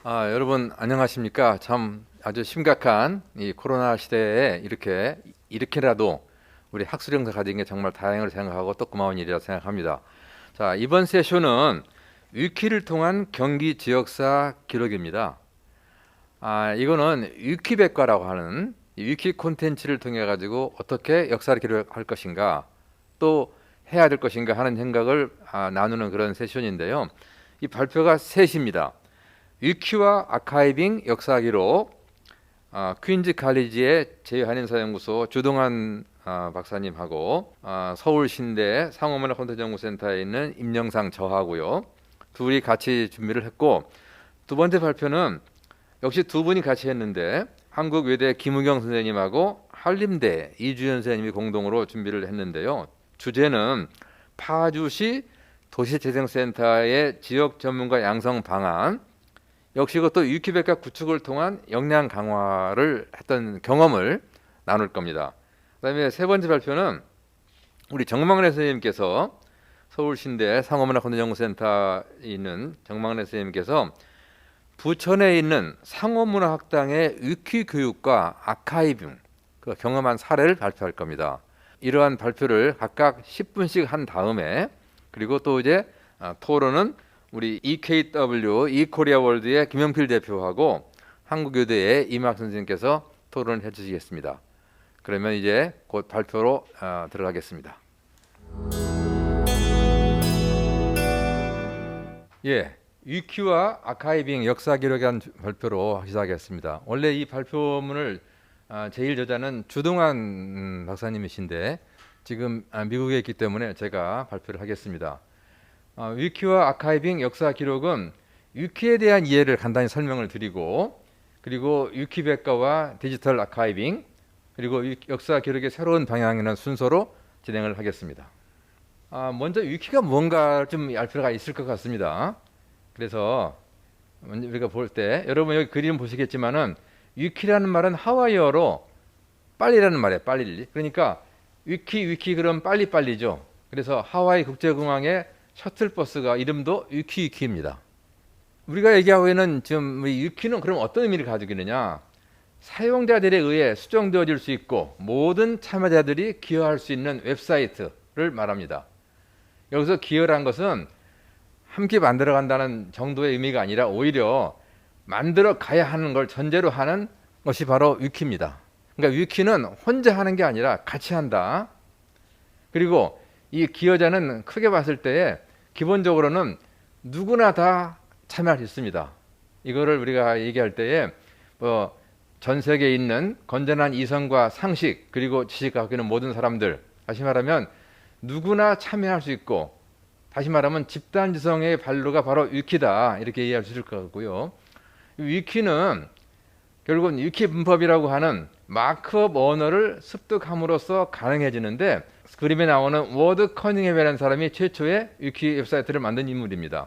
여러분 안녕하십니까? 참 아주 심각한 이 코로나 시대에 이렇게라도 우리 학술 영상 가진 게 정말 다행을 생각하고 또 고마운 일이라 생각합니다. 자, 이번 세션은 위키를 통한 경기 지역사 기록입니다. 이거는 위키백과라고 하는 이 위키 콘텐츠를 통해 가지고 어떻게 역사를 기록할 것인가, 또 해야 될 것인가 하는 생각을 나누는 그런 세션인데요. 이 발표가 셋입니다. 위키와 아카이빙 역사 기록, 퀸즈 칼리지의 제 한인사연구소 주동환 박사님하고 서울신대 상호문화 콘텐츠 연구센터에 있는 임영상 저하고요. 둘이 같이 준비를 했고, 두 번째 발표는 역시 두 분이 같이 했는데 한국외대 김우경 선생님하고 한림대 이주연 선생님이 공동으로 준비를 했는데요. 주제는 파주시 도시재생센터의 지역 전문가 양성 방안, 역시 그것도 위키백과 구축을 통한 역량 강화를 했던 경험을 나눌 겁니다. 그다음에 세 번째 발표는 우리 정망래 선생님께서 서울신대 상호문화 콘텐츠 연구센터에 있는 정망래 선생님께서 부천에 있는 상호문화학당의 위키 교육과 아카이빙 그 경험한 사례를 발표할 겁니다. 이러한 발표를 각각 10분씩 한 다음에, 그리고 또 이제 토론은 우리 EKW 이코리아 월드의 김영필 대표하고 한국교대의 이막 선생님께서 토론을 해주시겠습니다. 그러면 이제 곧 발표로 들어가겠습니다. 예, 위키와 아카이빙 역사 기록에 대한 발표로 시작하겠습니다. 원래 이 발표문을 제일 저자는 주동환 박사님이신데 지금 미국에 있기 때문에 제가 발표를 하겠습니다. 위키와 아카이빙 역사 기록은 위키에 대한 이해를 간단히 설명을 드리고, 그리고 위키백과와 디지털 아카이빙, 그리고 역사 기록의 새로운 방향이라는 순서로 진행을 하겠습니다. 먼저 위키가 뭔가 좀 알 필요가 있을 것 같습니다. 그래서 먼저 우리가 볼 때, 여러분 여기 그림 보시겠지만은 위키라는 말은 하와이어로 빨리라는 말이에요. 빨리. 그러니까 위키 그럼 빨리죠. 그래서 하와이 국제공항에 셔틀버스가 이름도 위키입니다. 우리가 얘기하고 있는 지금 이 위키는 그럼 어떤 의미를 가지고 있느냐? 사용자들에 의해 수정되어질 수 있고 모든 참여자들이 기여할 수 있는 웹사이트를 말합니다. 여기서 기여란 것은 함께 만들어간다는 정도의 의미가 아니라 오히려 만들어 가야 하는 걸 전제로 하는 것이 바로 위키입니다. 그러니까 위키는 혼자 하는 게 아니라 같이 한다. 그리고 이 기여자는 크게 봤을 때에 기본적으로는 누구나 다 참여할 수 있습니다. 이거를 우리가 얘기할 때에 전 세계에 있는 건전한 이성과 상식 그리고 지식을 갖고 있는 모든 사람들, 다시 말하면 누구나 참여할 수 있고, 다시 말하면 집단지성의 발로가 바로 위키다, 이렇게 이해할 수 있을 것 같고요. 위키는 결국은 위키 문법이라고 하는 마크업 언어를 습득함으로써 가능해지는데, 그림에 나오는 워드 커닝햄이라는 사람이 최초의 위키 웹사이트를 만든 인물입니다.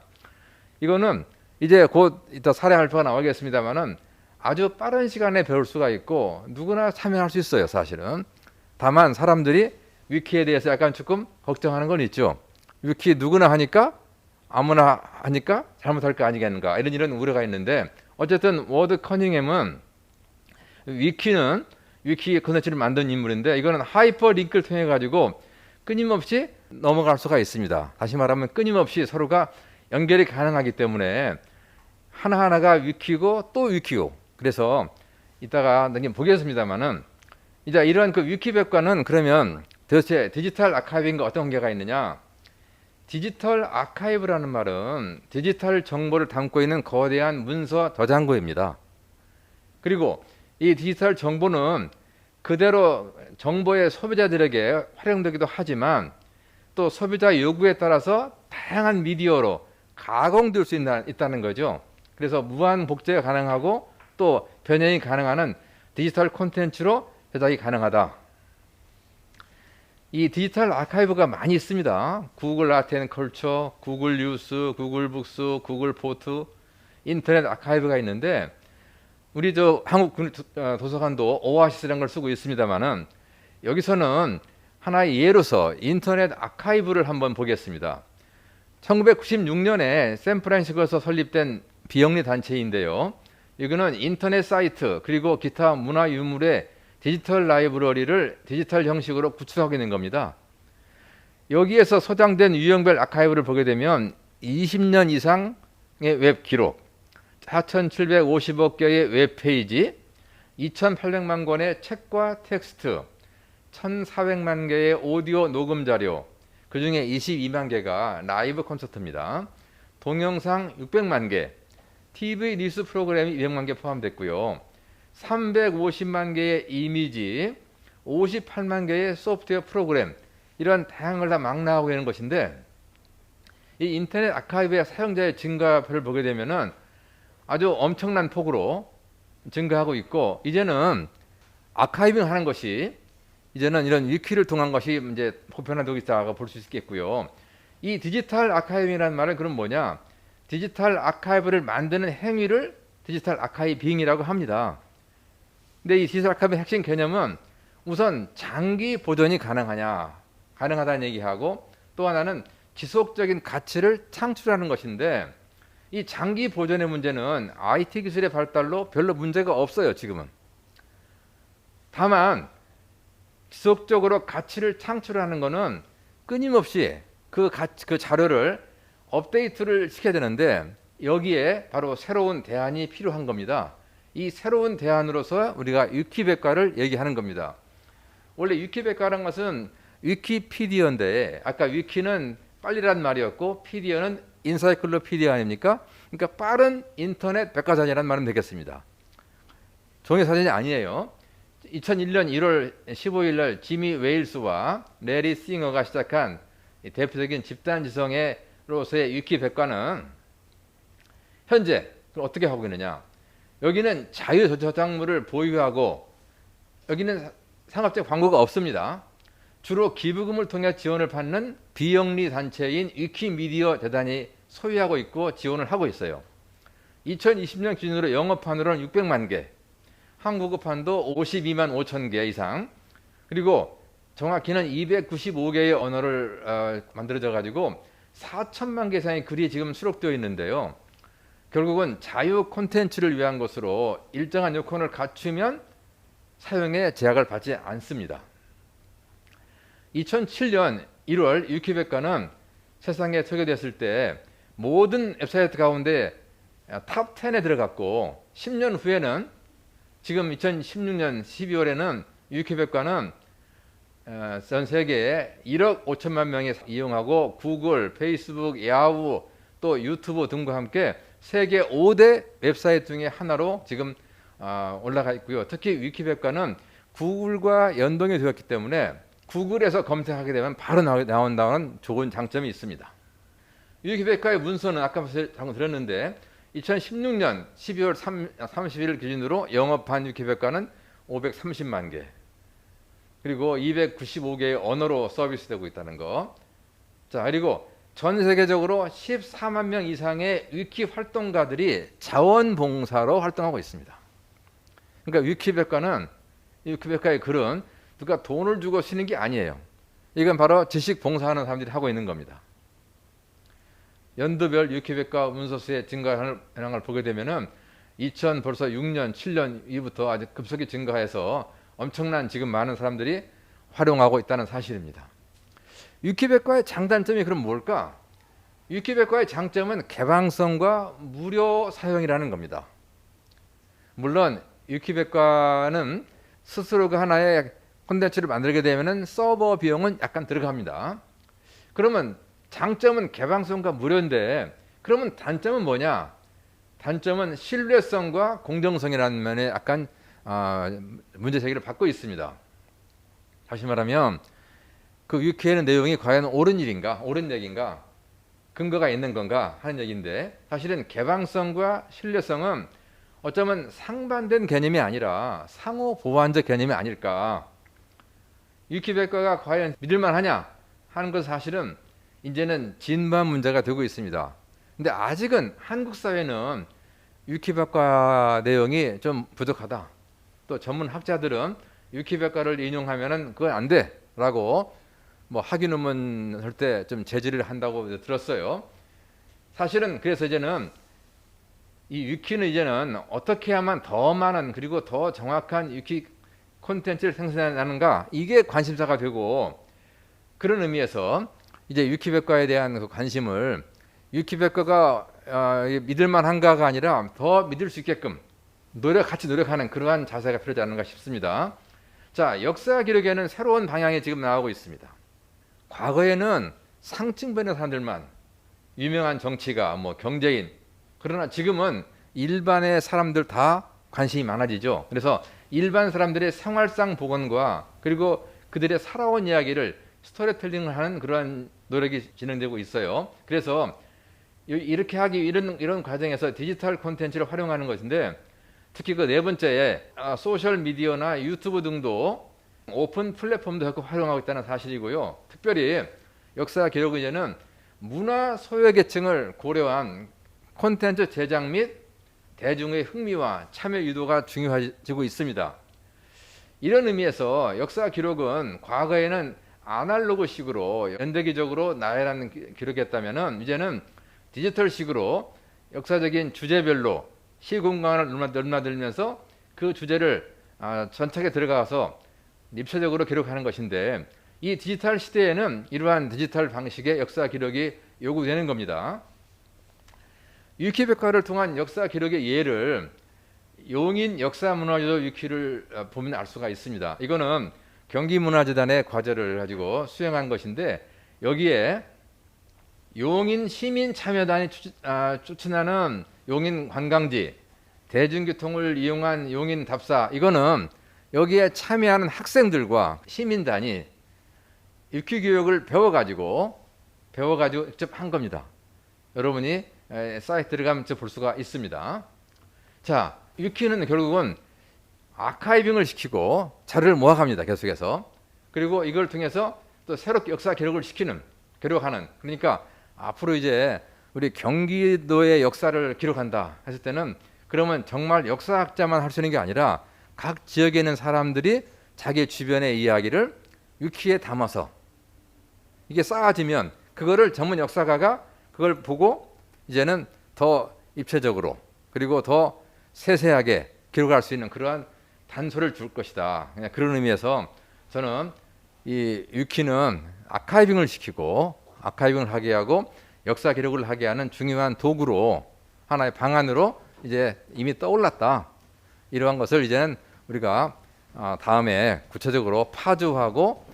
이거는 이제 곧 이따 사례 발표가 나오겠습니다만은 아주 빠른 시간에 배울 수가 있고 누구나 참여할 수 있어요, 사실은. 다만 사람들이 위키에 대해서 약간 조금 걱정하는 건 있죠. 위키 누구나 하니까, 아무나 하니까 잘못할 거 아니겠는가, 이런 우려가 있는데, 어쨌든 워드 커닝햄은 위키 콘텐츠를 만든 인물인데, 이거는 하이퍼 링크를 통해 가지고 끊임없이 넘어갈 수가 있습니다. 다시 말하면 끊임없이 서로가 연결이 가능하기 때문에 하나하나가 위키고 또 위키고, 그래서 이따가 나중에 보겠습니다만은, 이제 이런 그 위키백과는 그러면 도대체 디지털 아카이빙과 어떤 관계가 있느냐? 디지털 아카이브라는 말은 디지털 정보를 담고 있는 거대한 문서 저장고입니다. 그리고 이 디지털 정보는 그대로 정보의 소비자들에게 활용되기도 하지만 또 소비자 요구에 따라서 다양한 미디어로 가공될 수 있다는 거죠. 그래서 무한 복제가 가능하고 또 변형이 가능한 디지털 콘텐츠로 제작이 가능하다. 이 디지털 아카이브가 많이 있습니다. 구글 아트 앤 컬처, 구글 뉴스, 구글 북스, 구글 포트, 인터넷 아카이브가 있는데, 우리 한국 도서관도 오아시스라는 걸 쓰고 있습니다만은, 여기서는 하나의 예로서 인터넷 아카이브를 한번 보겠습니다. 1996년에 샌프란시스코에서 설립된 비영리 단체인데요. 이거는 인터넷 사이트 그리고 기타 문화 유물의 디지털 라이브러리를 디지털 형식으로 구축하게 된 겁니다. 여기에서 소장된 유형별 아카이브를 보게 되면 20년 이상의 웹 기록, 4,750억 개의 웹페이지, 2,800만 권의 책과 텍스트, 1,400만 개의 오디오 녹음 자료, 그 중에 22만 개가 라이브 콘서트입니다. 동영상 600만 개, TV 뉴스 프로그램이 200만 개 포함됐고요. 350만 개의 이미지, 58만 개의 소프트웨어 프로그램, 이런 다양한 걸 다 막 나오고 있는 것인데, 이 인터넷 아카이브의 사용자의 증가를 보게 되면은 아주 엄청난 폭으로 증가하고 있고, 이제는 아카이빙 하는 것이 이제는 이런 위키를 통한 것이 이제 보편화되고 있다고 볼 수 있겠고요. 이 디지털 아카이빙이라는 말은 그럼 뭐냐? 디지털 아카이브를 만드는 행위를 디지털 아카이빙이라고 합니다. 근데 이 디지털 아카이브의 핵심 개념은 우선 장기 보존이 가능하다는 얘기하고, 또 하나는 지속적인 가치를 창출하는 것인데, 이 장기 보존의 문제는 IT 기술의 발달로 별로 문제가 없어요, 지금은. 다만 지속적으로 가치를 창출하는 것은 끊임없이 그 자료를 업데이트를 시켜야 되는데, 여기에 바로 새로운 대안이 필요한 겁니다. 이 새로운 대안으로서 우리가 위키백과를 얘기하는 겁니다. 원래 위키백과라는 것은 위키피디어인데, 아까 위키는 빨리란 말이었고 피디어는 인사이클로피디아 아닙니까? 그러니까 빠른 인터넷 백과사전이라는 말은 되겠습니다. 종이 사전이 아니에요. 2001년 1월 15일 날 지미 웨일스와 레리 싱어가 시작한 대표적인 집단 지성으로서의 위키백과는 현재 어떻게 하고 있느냐? 여기는 자유 저작물을 보유하고, 여기는 상업적 광고가 없습니다. 주로 기부금을 통해 지원을 받는 비영리 단체인 위키미디어 재단이 소유하고 있고 지원을 하고 있어요. 2020년 기준으로 영어판으로는 600만 개, 한국어판도 52만 5천 개 이상, 그리고 정확히는 295개의 언어를 만들어져 가지고 4천만 개 이상의 글이 지금 수록되어 있는데요. 결국은 자유 콘텐츠를 위한 것으로 일정한 요건을 갖추면 사용에 제약을 받지 않습니다. 2007년 1월 위키백과는 세상에 소개됐을 때 모든 웹사이트 가운데 탑 10에 들어갔고, 10년 후에는 지금 2016년 12월에는 위키백과는 전 세계에 1억 5천만 명이 이용하고 구글, 페이스북, 야후, 또 유튜브 등과 함께 세계 5대 웹사이트 중에 하나로 지금 올라가 있고요. 특히 위키백과는 구글과 연동이 되었기 때문에 구글에서 검색하게 되면 바로 나온다는 좋은 장점이 있습니다. 위키백과의 문서는 아까 방금 들었는데 2016년 12월 30일 기준으로 영어판 위키백과는 530만 개, 그리고 295개의 언어로 서비스되고 있다는 거. 자, 그리고 전 세계적으로 14만 명 이상의 위키 활동가들이 자원봉사로 활동하고 있습니다. 그러니까 위키백과의 글은 누가 돈을 주고 쓰는 게 아니에요. 이건 바로 지식 봉사하는 사람들이 하고 있는 겁니다. 연도별 위키백과 문서수의 증가하는 걸 보게 되면은 벌써 6년, 7년 이후부터 아주 급속히 증가해서 엄청난 지금 많은 사람들이 활용하고 있다는 사실입니다. 위키백과의 장단점이 그럼 뭘까? 위키백과의 장점은 개방성과 무료 사용이라는 겁니다. 물론 위키백과는 스스로가 하나의 콘텐츠를 만들게 되면 서버 비용은 약간 들어갑니다. 그러면 장점은 개방성과 무료인데, 그러면 단점은 뭐냐? 단점은 신뢰성과 공정성이라는 면에 약간 문제 제기를 받고 있습니다. 다시 말하면 그 위키에는 내용이 과연 옳은 얘기인가, 근거가 있는 건가 하는 얘기인데, 사실은 개방성과 신뢰성은 어쩌면 상반된 개념이 아니라 상호 보완적 개념이 아닐까. 위키백과가 과연 믿을만하냐 하는 것은 사실은 이제는 진반 문제가 되고 있습니다. 근데 아직은 한국 사회는 위키백과 내용이 좀 부족하다. 또 전문 학자들은 위키백과를 인용하면은 그건 안 돼라고 학위 논문 할 때 좀 제지를 한다고 들었어요. 사실은 그래서 이제는 이 위키는 이제는 어떻게 하면 더 많은 그리고 더 정확한 위키 콘텐츠를 생산하는가, 이게 관심사가 되고, 그런 의미에서 이제 위키백과에 대한 그 관심을 위키백과가 믿을만한가가 아니라 더 믿을 수 있게끔 같이 노력하는 그러한 자세가 필요하지 않는가 싶습니다. 자, 역사 기록에는 새로운 방향이 지금 나오고 있습니다. 과거에는 상층변의 사람들만, 유명한 정치가, 뭐 경제인, 그러나 지금은 일반의 사람들 다 관심이 많아지죠. 그래서 일반 사람들의 생활상 복원과 그리고 그들의 살아온 이야기를 스토리텔링을 하는 그러한 노력이 진행되고 있어요. 그래서 이렇게 이런 과정에서 디지털 콘텐츠를 활용하는 것인데, 특히 그 네 번째에 소셜 미디어나 유튜브 등도 오픈 플랫폼도 적극 활용하고 있다는 사실이고요. 특별히 역사 기록은 이제는 문화 소외계층을 고려한 콘텐츠 제작 및 대중의 흥미와 참여 유도가 중요해지고 있습니다. 이런 의미에서 역사 기록은 과거에는 아날로그식으로 연대기적으로 나열하는 기록이었다면, 이제는 디지털식으로 역사적인 주제별로 시공간을 넘나들면서 그 주제를 전착에 들어가서 입체적으로 기록하는 것인데, 이 디지털 시대에는 이러한 디지털 방식의 역사 기록이 요구되는 겁니다. 위키백과를 통한 역사 기록의 예를 용인 역사문화재도 위키를 보면 알 수가 있습니다. 이거는 경기문화재단의 과제를 가지고 수행한 것인데, 여기에 용인 시민참여단이 추진하는 용인 관광지, 대중교통을 이용한 용인 답사, 이거는 여기에 참여하는 학생들과 시민단이 위키 교육을 배워가지고 직접 한 겁니다. 여러분이 사이트 들어가면 볼 수가 있습니다. 자, 위키는 결국은 아카이빙을 시키고 자료를 모아갑니다. 계속해서. 그리고 이걸 통해서 또 새롭게 역사 기록하는, 그러니까 앞으로 이제 우리 경기도의 역사를 기록한다 했을 때는, 그러면 정말 역사학자만 할 수 있는 게 아니라 각 지역에 있는 사람들이 자기 주변의 이야기를 위키에 담아서 이게 쌓아지면 그거를 전문 역사가가 그걸 보고 이제는 더 입체적으로 그리고 더 세세하게 기록할 수 있는 그러한 단서를 줄 것이다. 그런 의미에서 저는 이 위키는 아카이빙을 하게 하고 역사 기록을 하게 하는 중요한 도구로, 하나의 방안으로 이제 이미 떠올랐다. 이러한 것을 이제는 우리가 다음에 구체적으로 파주하고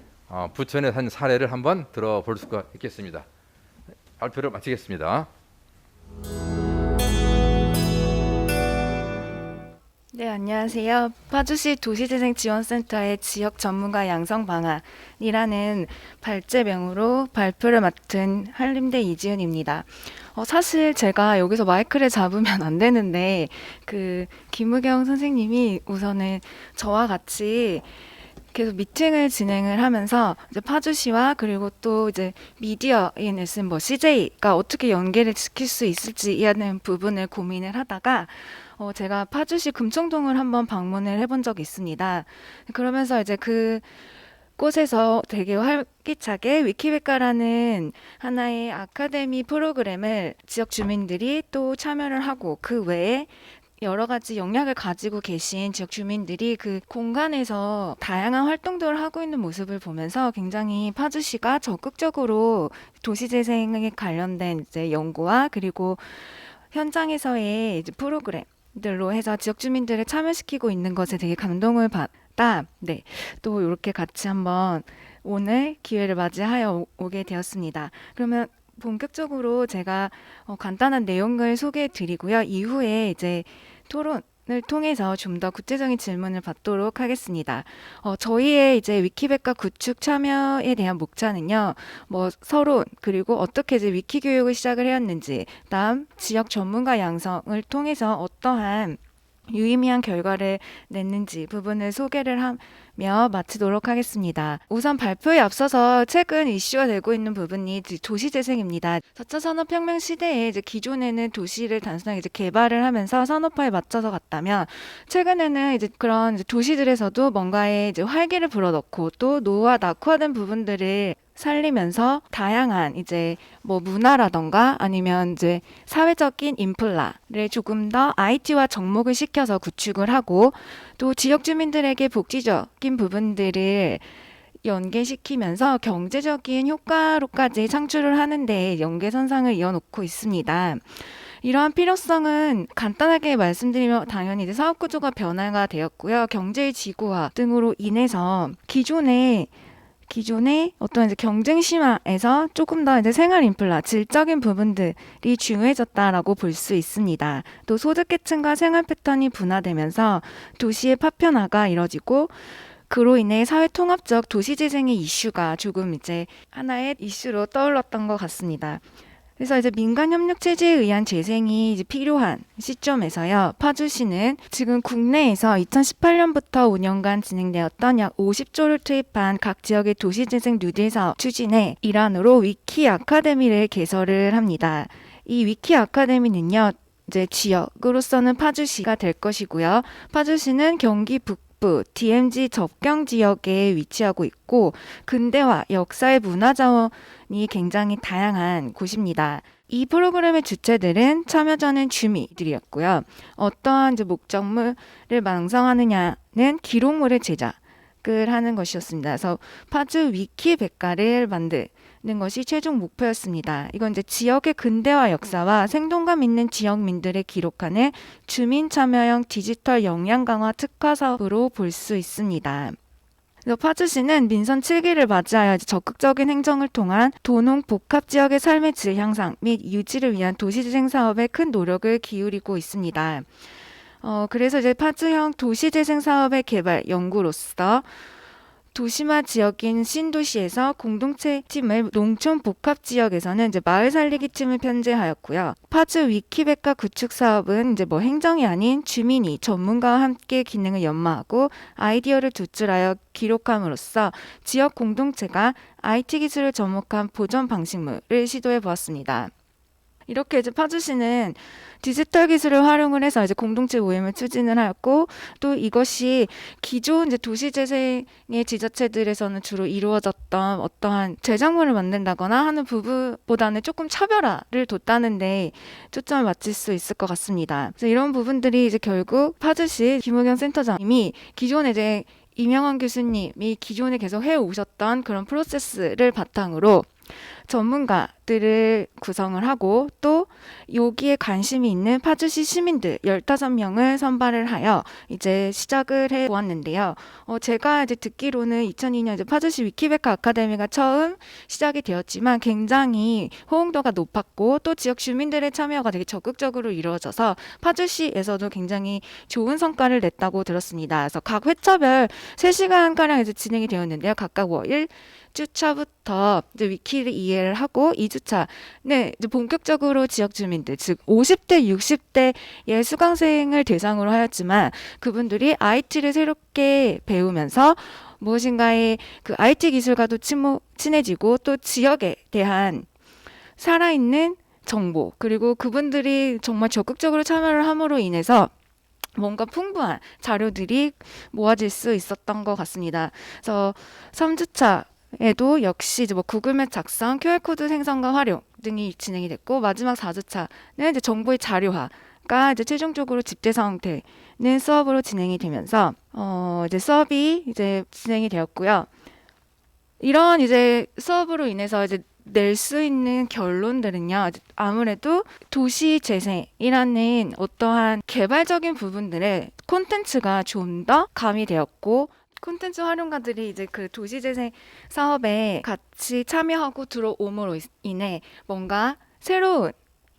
부천에 한 사례를 한번 들어볼 수가 있겠습니다. 발표를 마치겠습니다. 네, 안녕하세요. 파주시 도시재생지원센터의 지역 전문가 양성 방안이라는 발제명으로 발표를 맡은 한림대 이지은입니다. 사실 제가 여기서 마이크를 잡으면 안 되는데, 김우경 선생님이 우선은 저와 같이 계속 미팅을 진행을 하면서 이제 파주시와 그리고 또 이제 미디어인 CJ가 어떻게 연계를 시킬 수 있을지라는 부분을 고민을 하다가 제가 파주시 금청동을 한번 방문을 해본 적이 있습니다. 그러면서 이제 그 곳에서 되게 활기차게 위키백과라는 하나의 아카데미 프로그램을 지역 주민들이 또 참여를 하고, 그 외에 여러 가지 역량을 가지고 계신 지역 주민들이 그 공간에서 다양한 활동들을 하고 있는 모습을 보면서 굉장히 파주시가 적극적으로 도시재생에 관련된 이제 연구와 그리고 현장에서의 이제 프로그램들로 해서 지역 주민들을 참여시키고 있는 것에 되게 감동을 받다. 네, 또 이렇게 같이 한번 오늘 기회를 맞이하여 오게 되었습니다. 그러면 본격적으로 제가 간단한 내용을 소개해 드리고요. 이후에 이제 토론을 통해서 좀 더 구체적인 질문을 받도록 하겠습니다. 저희의 이제 위키백과 구축 참여에 대한 목차는요, 서론, 그리고 어떻게 이제 위키 교육을 시작을 해왔는지, 다음 지역 전문가 양성을 통해서 어떠한 유의미한 결과를 냈는지 부분을 소개를 하며 마치도록 하겠습니다. 우선 발표에 앞서서 최근 이슈가 되고 있는 부분이 도시재생입니다. 4차 산업혁명 시대에 이제 기존에는 도시를 단순하게 이제 개발을 하면서 산업화에 맞춰서 갔다면, 최근에는 이제 그런 이제 도시들에서도 뭔가에 이제 활기를 불어넣고 또 노후와 낙후화된 부분들을 살리면서 다양한 이제 뭐 문화라던가 아니면 이제 사회적인 인플라를 조금 더 IT와 접목을 시켜서 구축을 하고 또 지역 주민들에게 복지적인 부분들을 연계시키면서 경제적인 효과로까지 창출을 하는데 연계선상을 이어놓고 있습니다. 이러한 필요성은 간단하게 말씀드리면 당연히 이제 사업 구조가 변화가 되었고요. 경제의 지구화 등으로 인해서 기존의 어떤 이제 경쟁 심화에서 조금 더 이제 생활 인플라, 질적인 부분들이 중요해졌다라고 볼 수 있습니다. 또 소득계층과 생활 패턴이 분화되면서 도시의 파편화가 이뤄지고 그로 인해 사회 통합적 도시 재생의 이슈가 조금 이제 하나의 이슈로 떠올랐던 것 같습니다. 그래서 이제 민간 협력 체제에 의한 재생이 이제 필요한 시점에서요. 파주시는 지금 국내에서 2018년부터 5년간 진행되었던 약 50조를 투입한 각 지역의 도시재생 뉴딜 사업 추진의 일환으로 위키 아카데미를 개설을 합니다. 이 위키 아카데미는요. 이제 지역으로서는 파주시가 될 것이고요. 파주시는 경기 북부 DMZ 접경 지역에 위치하고 있고 근대화, 역사의 문화자원이 굉장히 다양한 곳입니다. 이 프로그램의 주체들은 참여자는 주민들이었고요. 어떠한 이제 목적물을 완성하느냐는 기록물의 제작을 하는 것이었습니다. 그래서 파주 위키 백과를 만드는 것이 최종 목표였습니다. 이건 이제 지역의 근대화 역사와 생동감 있는 지역민들의 기록하는 주민 참여형 디지털 역량 강화 특화 사업으로 볼 수 있습니다. 파주시는 민선 7기를 맞이하여 적극적인 행정을 통한 도농 복합 지역의 삶의 질 향상 및 유지를 위한 도시재생 사업에 큰 노력을 기울이고 있습니다. 그래서 이제 파주형 도시재생 사업의 개발 연구로서 도시마 지역인 신도시에서 공동체 팀을 농촌 복합 지역에서는 이제 마을 살리기 팀을 편제하였고요. 파주 위키백과 구축 사업은 이제 뭐 행정이 아닌 주민이 전문가와 함께 기능을 연마하고 아이디어를 도출하여 기록함으로써 지역 공동체가 IT 기술을 접목한 보존 방식물을 시도해 보았습니다. 이렇게 이제 파주시는 디지털 기술을 활용을 해서 이제 공동체 모임을 추진을 하였고 또 이것이 기존 이제 도시재생의 지자체들에서는 주로 이루어졌던 어떠한 제작물을 만든다거나 하는 부분보다는 조금 차별화를 뒀다는데 초점을 맞출 수 있을 것 같습니다. 그래서 이런 부분들이 이제 결국 파주시 김우경 센터장님이 기존에 이제 이명환 교수님이 기존에 계속 해오셨던 그런 프로세스를 바탕으로 전문가들을 구성을 하고 또 여기에 관심이 있는 파주시 시민들 15명을 선발을 하여 이제 시작을 해 보았는데요. 제가 이제 듣기로는 2002년 이제 파주시 위키백과 아카데미가 처음 시작이 되었지만 굉장히 호응도가 높았고 또 지역 주민들의 참여가 되게 적극적으로 이루어져서 파주시에서도 굉장히 좋은 성과를 냈다고 들었습니다. 그래서 각 회차별 3시간가량 이제 진행이 되었는데요. 각각 1주차부터 이제 위키를 이해를 하고 2주차는 이제 본격적으로 지역 주민들, 즉 50대, 60대의 수강생을 대상으로 하였지만 그분들이 IT를 새롭게 배우면서 무엇인가의 그 IT 기술과도 친해지고 또 지역에 대한 살아있는 정보 그리고 그분들이 정말 적극적으로 참여를 함으로 인해서 뭔가 풍부한 자료들이 모아질 수 있었던 것 같습니다. 그래서 3주차에도 역시 이제 뭐 구글맵 작성, QR코드 생성과 활용 등이 진행이 됐고 마지막 4주차는 이제 정보의 자료화가 이제 최종적으로 집대사 형태는 수업으로 진행이 되면서 이제 수업이 이제 진행이 되었고요. 이런 이제 수업으로 인해서 이제 낼 수 있는 결론들은요. 아무래도 도시 재생이라는 어떠한 개발적인 부분들의 콘텐츠가 좀 더 가미되었고 콘텐츠 활용가들이 이제 그 도시 재생 사업에 같이 참여하고 들어옴으로 인해 뭔가 새로운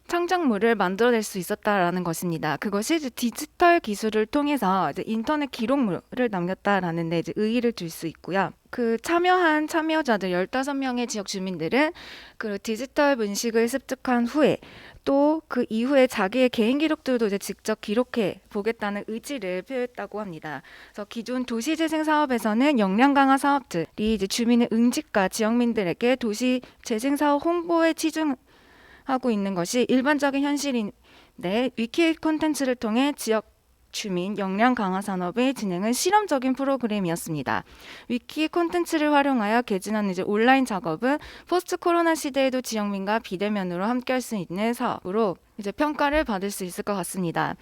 창작물을 만들어낼 수 있었다라는 것입니다. 그것이 이제 디지털 기술을 통해서 이제 인터넷 기록물을 남겼다라는 데 이제 의의를 둘 수 있고요. 그 참여한 참여자들 15명의 지역 주민들은 그 디지털 문식을 습득한 후에 또 그 이후에 자기의 개인 기록들도 이제 직접 기록해 보겠다는 의지를 표했다고 합니다. 그래서 기존 도시재생 사업에서는 역량 강화 사업들이 이제 주민의 응집과 지역민들에게 도시 재생 사업 홍보에 치중하고 있는 것이 일반적인 현실인데 위키 콘텐츠를 통해 지역 주민 역량 강화 산업의 진행은 실험적인 프로그램이었습니다. 위키 콘텐츠를 활용하여 개진하는 온라인 작업은 포스트 코로나 시대에도 지역민과 비대면으로 함께할 수 있는 사업으로 평가를 받을 수 있을 것 같습니다.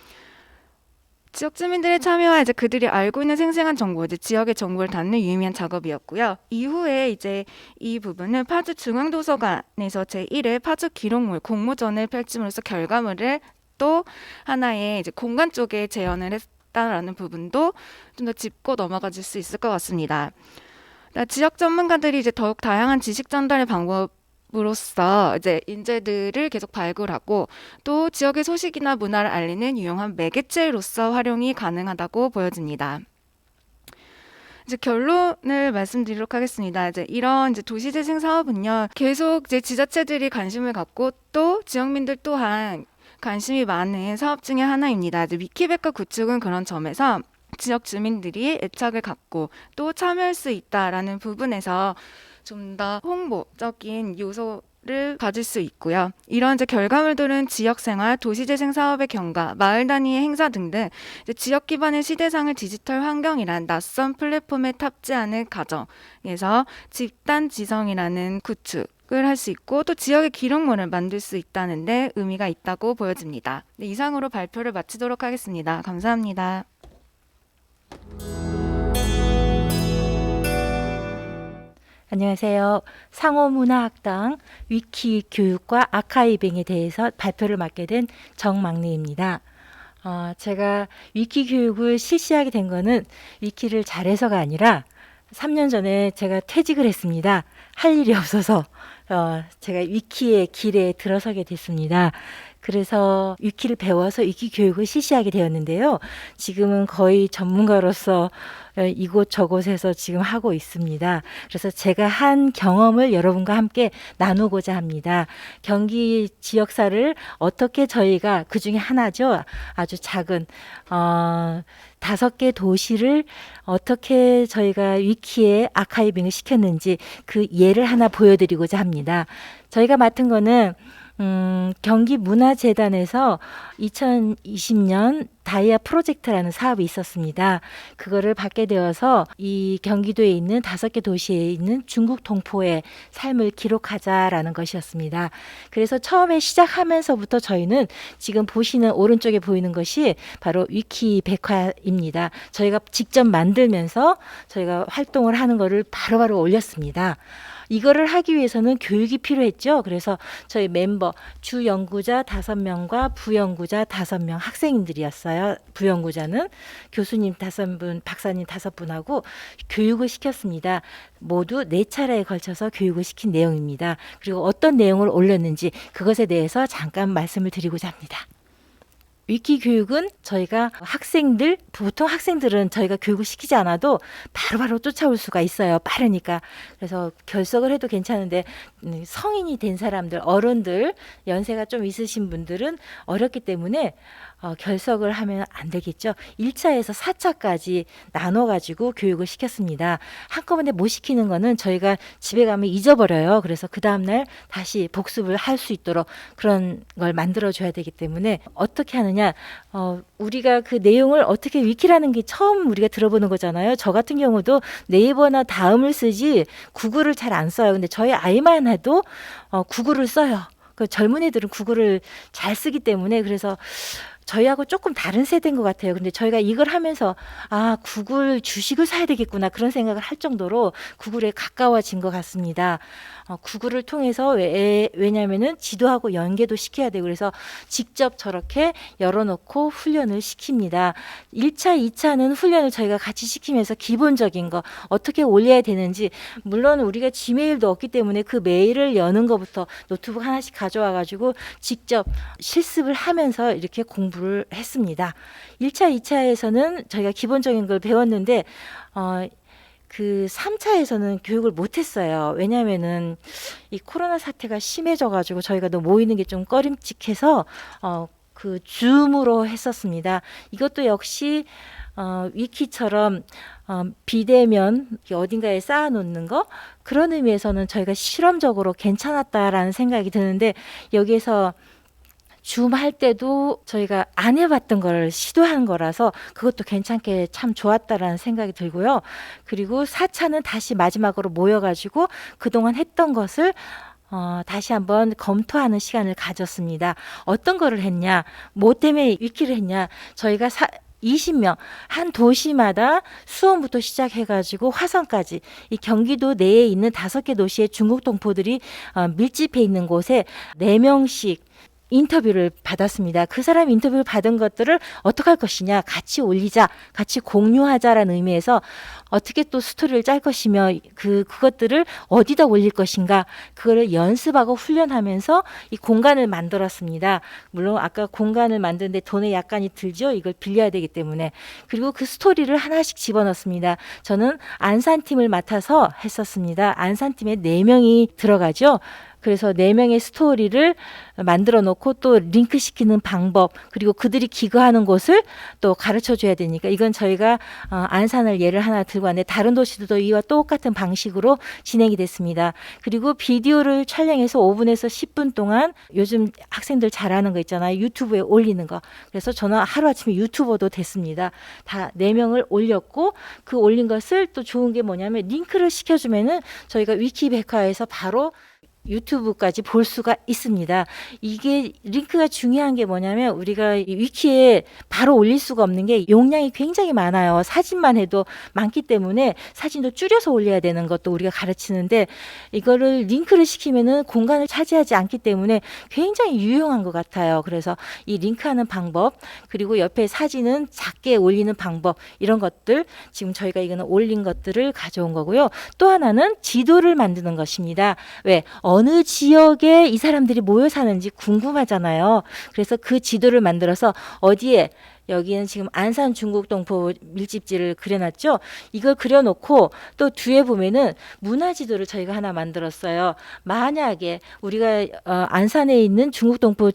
지역 주민들의 참여와 그들이 알고 있는 생생한 정보, 지역의 정보를 담는 유의미한 작업이었고요. 이후에 이 부분은 파주 중앙도서관에서 제1회 파주 기록물 공모전을 펼침으로써 결과물을 또 하나의 공간 쪽에 재현을 했다라는 부분도 좀 더 짚고 넘어가 줄 수 있을 것 같습니다. 지역 전문가들이 더욱 다양한 지식 전달의 방법으로서 인재들을 계속 발굴하고 또 지역의 소식이나 문화를 알리는 유용한 매개체로서 활용이 가능하다고 보여집니다. 결론을 말씀드리도록 하겠습니다. 이런 도시재생 사업은요, 계속 지자체들이 관심을 갖고 또 지역민들 또한 관심이 많은 사업 중에 하나입니다. 위키백과 구축은 그런 점에서 지역 주민들이 애착을 갖고 또 참여할 수 있다라는 부분에서 좀 더 홍보적인 요소를 가질 수 있고요. 이런 결과물들은 지역생활, 도시재생 사업의 경과, 마을 단위의 행사 등등 지역 기반의 시대상을 디지털 환경이란 낯선 플랫폼에 탑재하는 과정에서 집단 지성이라는 구축을 할 수 있고 또 지역의 기록물을 만들 수 있다는 데 의미가 있다고 보여집니다. 이상으로 발표를 마치도록 하겠습니다. 감사합니다. 안녕하세요. 상호문화학당 위키 교육과 아카이빙에 대해서 발표를 맡게 된 정막리입니다. 제가 위키 교육을 실시하게 된 거는 위키를 잘해서가 아니라 3년 전에 제가 퇴직을 했습니다. 할 일이 없어서 제가 위키의 길에 들어서게 됐습니다. 그래서 위키를 배워서 위키 교육을 실시하게 되었는데요. 지금은 거의 전문가로서 이곳저곳에서 지금 하고 있습니다. 그래서 제가 한 경험을 여러분과 함께 나누고자 합니다. 경기 지역사를 어떻게 저희가 그중에 하나죠. 아주 작은 5개 도시를 어떻게 저희가 위키에 아카이빙을 시켰는지 그 예를 하나 보여드리고자 합니다. 저희가 맡은 거는 경기문화재단에서 2020년 다이아 프로젝트라는 사업이 있었습니다. 그거를 받게 되어서 이 경기도에 있는 5개 도시에 있는 중국 동포의 삶을 기록하자라는 것이었습니다. 그래서 처음에 시작하면서부터 저희는 지금 보시는 오른쪽에 보이는 것이 바로 위키백화입니다. 저희가 직접 만들면서 저희가 활동을 하는 거를 바로바로 올렸습니다. 이거를 하기 위해서는 교육이 필요했죠. 그래서 저희 멤버 주 연구자 5명과 부연구자 5명 학생들이었어요. 부연구자는 교수님 5분, 박사님 5분하고 교육을 시켰습니다. 모두 4차례에 걸쳐서 교육을 시킨 내용입니다. 그리고 어떤 내용을 올렸는지 그것에 대해서 잠깐 말씀을 드리고자 합니다. 위키 교육은 저희가 학생들, 보통 학생들은 저희가 교육을 시키지 않아도 바로바로 쫓아올 수가 있어요. 빠르니까. 그래서 결석을 해도 괜찮은데 성인이 된 사람들, 어른들, 연세가 좀 있으신 분들은 어렵기 때문에 결석을 하면 안 되겠죠. 1차에서 4차까지 나눠가지고 교육을 시켰습니다. 한꺼번에 못 시키는 거는 저희가 집에 가면 잊어버려요. 그래서 그 다음날 다시 복습을 할 수 있도록 그런 걸 만들어줘야 되기 때문에 어떻게 하느냐. 우리가 그 내용을 어떻게 위키라는 게 처음 우리가 들어보는 거잖아요. 저 같은 경우도 네이버나 다음을 쓰지 구글을 잘 안 써요. 근데 저희 아이만 해도 구글을 써요. 그 젊은 애들은 구글을 잘 쓰기 때문에 그래서 저희하고 조금 다른 세대인 것 같아요. 근데 저희가 이걸 하면서 구글 주식을 사야 되겠구나 그런 생각을 할 정도로 구글에 가까워진 것 같습니다. 구글을 통해서 왜냐하면은 지도하고 연계도 시켜야 되고 그래서 직접 저렇게 열어놓고 훈련을 시킵니다. 1차, 2차는 훈련을 저희가 같이 시키면서 기본적인 거 어떻게 올려야 되는지 물론 우리가 지메일도 없기 때문에 그 메일을 여는 것부터 노트북 하나씩 가져와 가지고 직접 실습을 하면서 이렇게 공부를 했습니다. 1차, 2차에서는 저희가 기본적인 걸 배웠는데 그 3차에서는 교육을 못했어요. 왜냐하면은 이 코로나 사태가 심해져가지고 저희가 너무 모이는 게 좀 꺼림칙해서 그 줌으로 했었습니다. 이것도 역시 위키처럼 비대면 어딘가에 쌓아놓는 거 그런 의미에서는 저희가 실험적으로 괜찮았다라는 생각이 드는데 여기에서 줌 할 때도 저희가 안 해봤던 걸 시도한 거라서 그것도 괜찮게 참 좋았다라는 생각이 들고요. 그리고 4차는 다시 마지막으로 모여가지고 그동안 했던 것을 다시 한번 검토하는 시간을 가졌습니다. 어떤 거를 했냐, 뭐 때문에 위키를 했냐, 저희가 20명, 한 도시마다 수원부터 시작해가지고 화성까지 이 경기도 내에 있는 5개 도시의 중국 동포들이 밀집해 있는 곳에 4명씩 인터뷰를 받았습니다. 그 사람 인터뷰를 받은 것들을 어떻게 할 것이냐, 같이 올리자, 같이 공유하자라는 의미에서 어떻게 또 스토리를 짤 것이며 그것들을 어디다 올릴 것인가, 그거를 연습하고 훈련하면서 이 공간을 만들었습니다. 물론 아까 공간을 만드는데 돈이 약간이 들죠. 이걸 빌려야 되기 때문에. 그리고 그 스토리를 하나씩 집어넣습니다. 저는 안산팀을 맡아서 했었습니다. 안산팀에 4명이 들어가죠. 그래서 4명의 스토리를 만들어 놓고 또 링크 시키는 방법, 그리고 그들이 기거하는 곳을 또 가르쳐 줘야 되니까, 이건 저희가 안산을 예를 하나 들고 왔는데 다른 도시들도 이와 똑같은 방식으로 진행이 됐습니다. 그리고 비디오를 촬영해서 5분에서 10분 동안 요즘 학생들 잘하는 거 있잖아요. 유튜브에 올리는 거. 그래서 저는 하루아침에 유튜버도 됐습니다. 다 4명을 올렸고, 그 올린 것을 또 좋은 게 뭐냐면 링크를 시켜주면은 저희가 위키백과에서 바로 유튜브까지 볼 수가 있습니다. 이게 링크가 중요한 게 뭐냐면 우리가 이 위키에 바로 올릴 수가 없는 게 용량이 굉장히 많아요. 사진만 해도 많기 때문에 사진도 줄여서 올려야 되는 것도 우리가 가르치는데, 이거를 링크를 시키면은 공간을 차지하지 않기 때문에 굉장히 유용한 것 같아요. 그래서 이 링크하는 방법, 그리고 옆에 사진은 작게 올리는 방법, 이런 것들 지금 저희가 이거는 올린 것들을 가져온 거고요. 또 하나는 지도를 만드는 것입니다. 왜? 어느 지역에 이 사람들이 모여 사는지 궁금하잖아요. 그래서 그 지도를 만들어서 어디에, 여기는 지금 안산 중국 동포 밀집지를 그려놨죠. 이걸 그려놓고 또 뒤에 보면은 문화 지도를 저희가 하나 만들었어요. 만약에 우리가 안산에 있는 중국 동포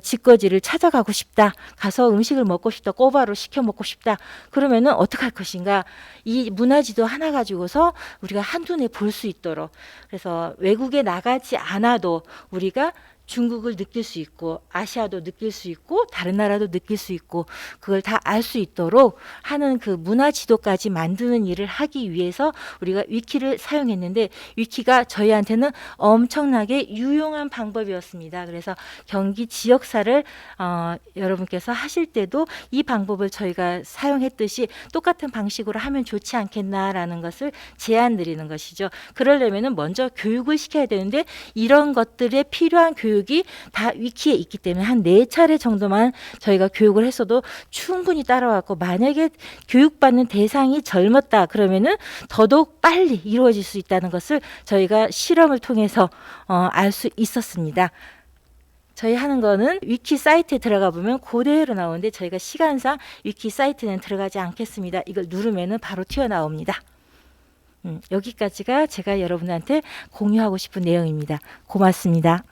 집거지를 찾아가고 싶다, 가서 음식을 먹고 싶다, 꼬바로 시켜 먹고 싶다, 그러면은 어떻게 할 것인가, 이 문화지도 하나 가지고서 우리가 한눈에 볼 수 있도록, 그래서 외국에 나가지 않아도 우리가 중국을 느낄 수 있고 아시아도 느낄 수 있고 다른 나라도 느낄 수 있고 그걸 다 알 수 있도록 하는 그 문화 지도까지 만드는 일을 하기 위해서 우리가 위키를 사용했는데, 위키가 저희한테는 엄청나게 유용한 방법이었습니다. 그래서 경기 지역사를 여러분께서 하실 때도 이 방법을 저희가 사용했듯이 똑같은 방식으로 하면 좋지 않겠나라는 것을 제안 드리는 것이죠. 그러려면은 먼저 교육을 시켜야 되는데, 이런 것들에 필요한 교육이 다 위키에 있기 때문에 한 4차례 정도만 저희가 교육을 했어도 충분히 따라왔고, 만약에 교육받는 대상이 젊었다 그러면은 더더욱 빨리 이루어질 수 있다는 것을 저희가 실험을 통해서 알 수 있었습니다. 저희 하는 거는 위키 사이트에 들어가 보면 그대로 나오는데, 저희가 시간상 위키 사이트는 들어가지 않겠습니다. 이걸 누르면은 바로 튀어나옵니다. 여기까지가 제가 여러분한테 공유하고 싶은 내용입니다. 고맙습니다.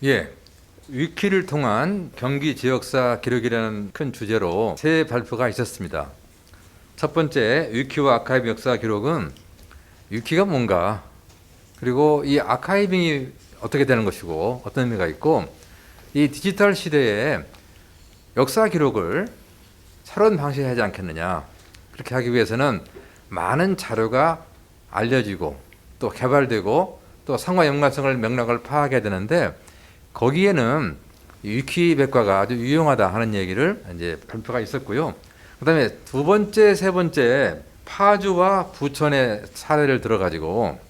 예, 위키를 통한 경기 지역사 기록이라는 큰 주제로 새 발표가 있었습니다. 첫 번째, 위키와 아카이빙 역사 기록은 위키가 뭔가, 그리고 이 아카이빙이 어떻게 되는 것이고 어떤 의미가 있고, 이 디지털 시대에 역사 기록을 새로운 방식에 하지 않겠느냐. 그렇게 하기 위해서는 많은 자료가 알려지고 또 개발되고 또 상호 연관성을 맥락을 파악해야 되는데, 거기에는 위키백과가 아주 유용하다 하는 얘기를 이제 발표가 있었고요. 그다음에 두 번째, 세 번째, 파주와 부천의 사례를 들어가지고,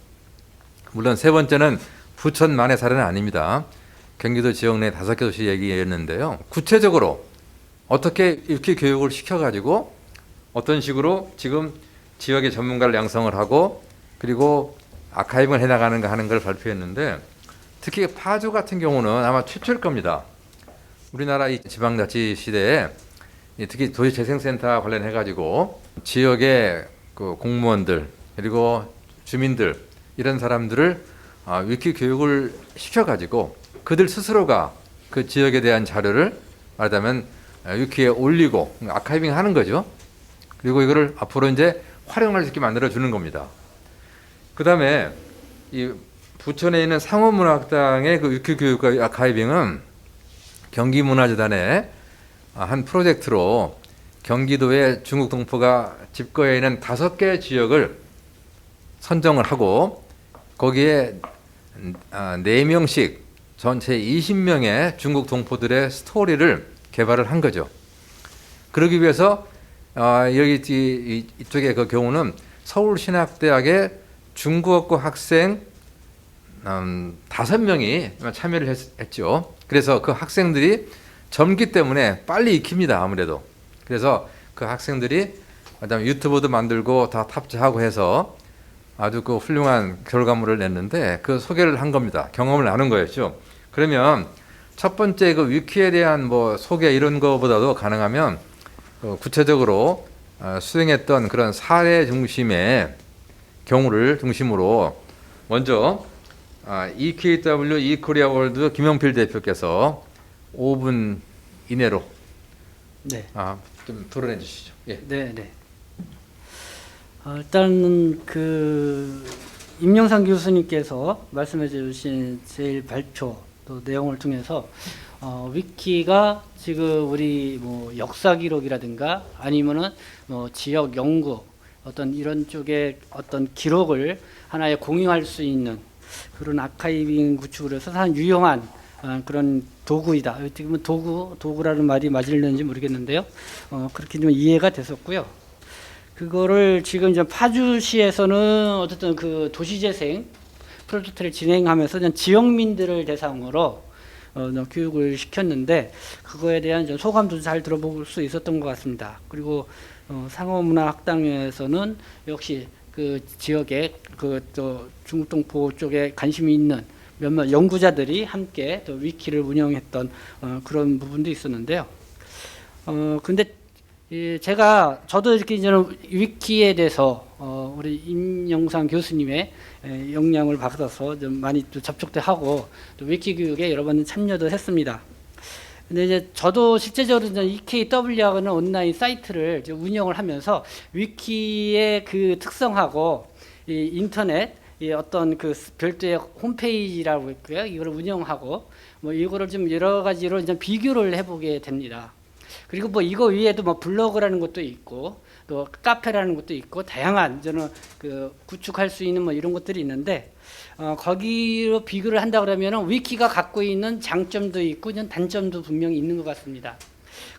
물론 세 번째는 부천만의 사례는 아닙니다. 경기도 지역 내 5개 도시 얘기였는데요. 구체적으로 어떻게 위키 교육을 시켜가지고 어떤 식으로 지금 지역의 전문가를 양성을 하고 그리고 아카이빙을 해나가는가 하는 걸 발표했는데, 특히 파주 같은 경우는 아마 최초일 겁니다. 우리나라 이 지방자치 시대에 특히 도시재생센터 관련해가지고 지역의 그 공무원들 그리고 주민들 이런 사람들을 위키 교육을 시켜가지고 그들 스스로가 그 지역에 대한 자료를 말하자면 위키에 올리고 아카이빙 하는 거죠. 그리고 이거를 앞으로 이제 활용할 수 있게 만들어 주는 겁니다. 그 다음에 이 부천에 있는 상호문화학당의 그 위키 교육 아카이빙은 경기문화재단의 한 프로젝트로 경기도의 중국 동포가 집거해 있는 5개 지역을 선정을 하고 거기에 4명씩 전체 20명의 중국 동포들의 스토리를 개발을 한 거죠. 그러기 위해서 여기 이쪽의 그 경우는 서울신학대학의 중국어과 학생 5명이 참여를 했죠. 그래서 그 학생들이 젊기 때문에 빨리 익힙니다. 아무래도. 그래서 그 학생들이 그다음에 유튜브도 만들고 다 탑재하고 해서 아주 그 훌륭한 결과물을 냈는데 그 소개를 한 겁니다. 경험을 나눈 거였죠. 그러면 첫 번째 그 위키에 대한 뭐 소개 이런 거보다도 가능하면 구체적으로 수행했던 그런 사례 중심의 경우를 중심으로 먼저 EKW 이코리아 월드 김영필 대표께서 5분 이내로 네. 좀 토론해 주시죠. 예. 네, 네. 일단 임영상 교수님께서 말씀해 주신 제일 발표 또 내용을 통해서 위키가 지금 우리 뭐 역사 기록이라든가 아니면은 뭐 지역 연구 어떤 이런 쪽의 어떤 기록을 하나에 공유할 수 있는 그런 아카이빙 구축을 해서 상당히 유용한 그런 도구이다. 어떻게 보면 도구라는 말이 맞을는지 모르겠는데요. 그렇게 좀 이해가 됐었고요. 그거를 지금 이제 파주시에서는 어쨌든 그 도시재생 프로젝트를 진행하면서 지역민들을 대상으로 교육을 시켰는데 그거에 대한 좀 소감도 잘 들어볼 수 있었던 것 같습니다. 그리고 상호문화학당에서는 역시 그 지역에 또 중국동포 쪽에 관심이 있는 몇몇 연구자들이 함께 또 위키를 운영했던 그런 부분도 있었는데요. 근데 저도 이렇게 이제는 위키에 대해서 우리 임영상 교수님의 영향을 받아서 좀 많이 또 접촉도 하고 또 위키 교육에 여러 번 참여도 했습니다. 근데 이제 저도 실제적으로 이제 EKW하고는 온라인 사이트를 이제 운영을 하면서 위키의 그 특성하고 이 인터넷 어떤 그 별도의 홈페이지라고 있고요. 이걸 운영하고 뭐 이거를 좀 여러 가지로 이제 비교를 해보게 됩니다. 그리고 뭐 이거 위에도 뭐 블로그라는 것도 있고 또 카페라는 것도 있고 다양한 저는 그 구축할 수 있는 뭐 이런 것들이 있는데 거기로 비교를 한다 그러면은 위키가 갖고 있는 장점도 있고 단점도 분명히 있는 것 같습니다.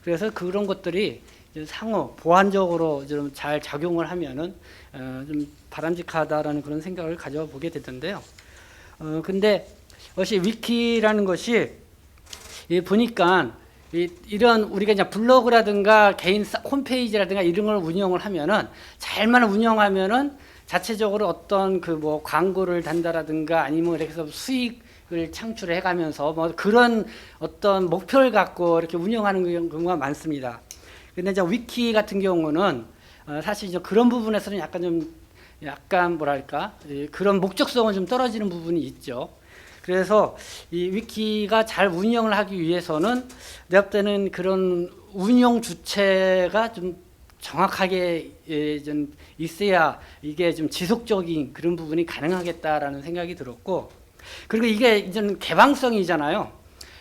그래서 그런 것들이 상호 보완적으로 좀 잘 작용을 하면은 좀 바람직하다라는 그런 생각을 가져보게 되던데요. 근데 역시 위키라는 것이 보니까 이런 우리가 이제 블로그라든가 개인 홈페이지라든가 이런 걸 운영을 하면은 잘만 운영하면은 자체적으로 어떤 그 뭐 광고를 단다라든가 아니면 이렇게 해서 수익을 창출해 가면서 뭐 그런 어떤 목표를 갖고 이렇게 운영하는 경우가 많습니다. 근데 이제 위키 같은 경우는 사실 이제 그런 부분에서는 약간 뭐랄까 그런 목적성은 좀 떨어지는 부분이 있죠. 그래서 이 위키가 잘 운영을 하기 위해서는 내가 볼 때는 그런 운영 주체가 좀 정확하게 좀 있어야 이게 좀 지속적인 그런 부분이 가능하겠다라는 생각이 들었고, 그리고 이게 이제는 개방성이잖아요.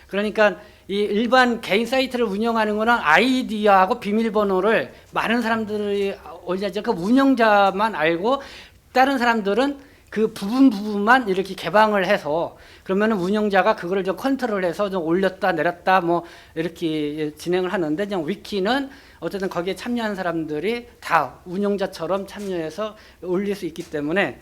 그러니까 이 일반 개인 사이트를 운영하는 거는 아이디하고 비밀번호를 많은 사람들이 올려야죠. 그 운영자만 알고 다른 사람들은 그 부분만 이렇게 개방을 해서 그러면은 운영자가 그거를 좀 컨트롤해서 좀 올렸다 내렸다 뭐 이렇게 진행을 하는데, 그냥 위키는 어쨌든 거기에 참여한 사람들이 다 운영자처럼 참여해서 올릴 수 있기 때문에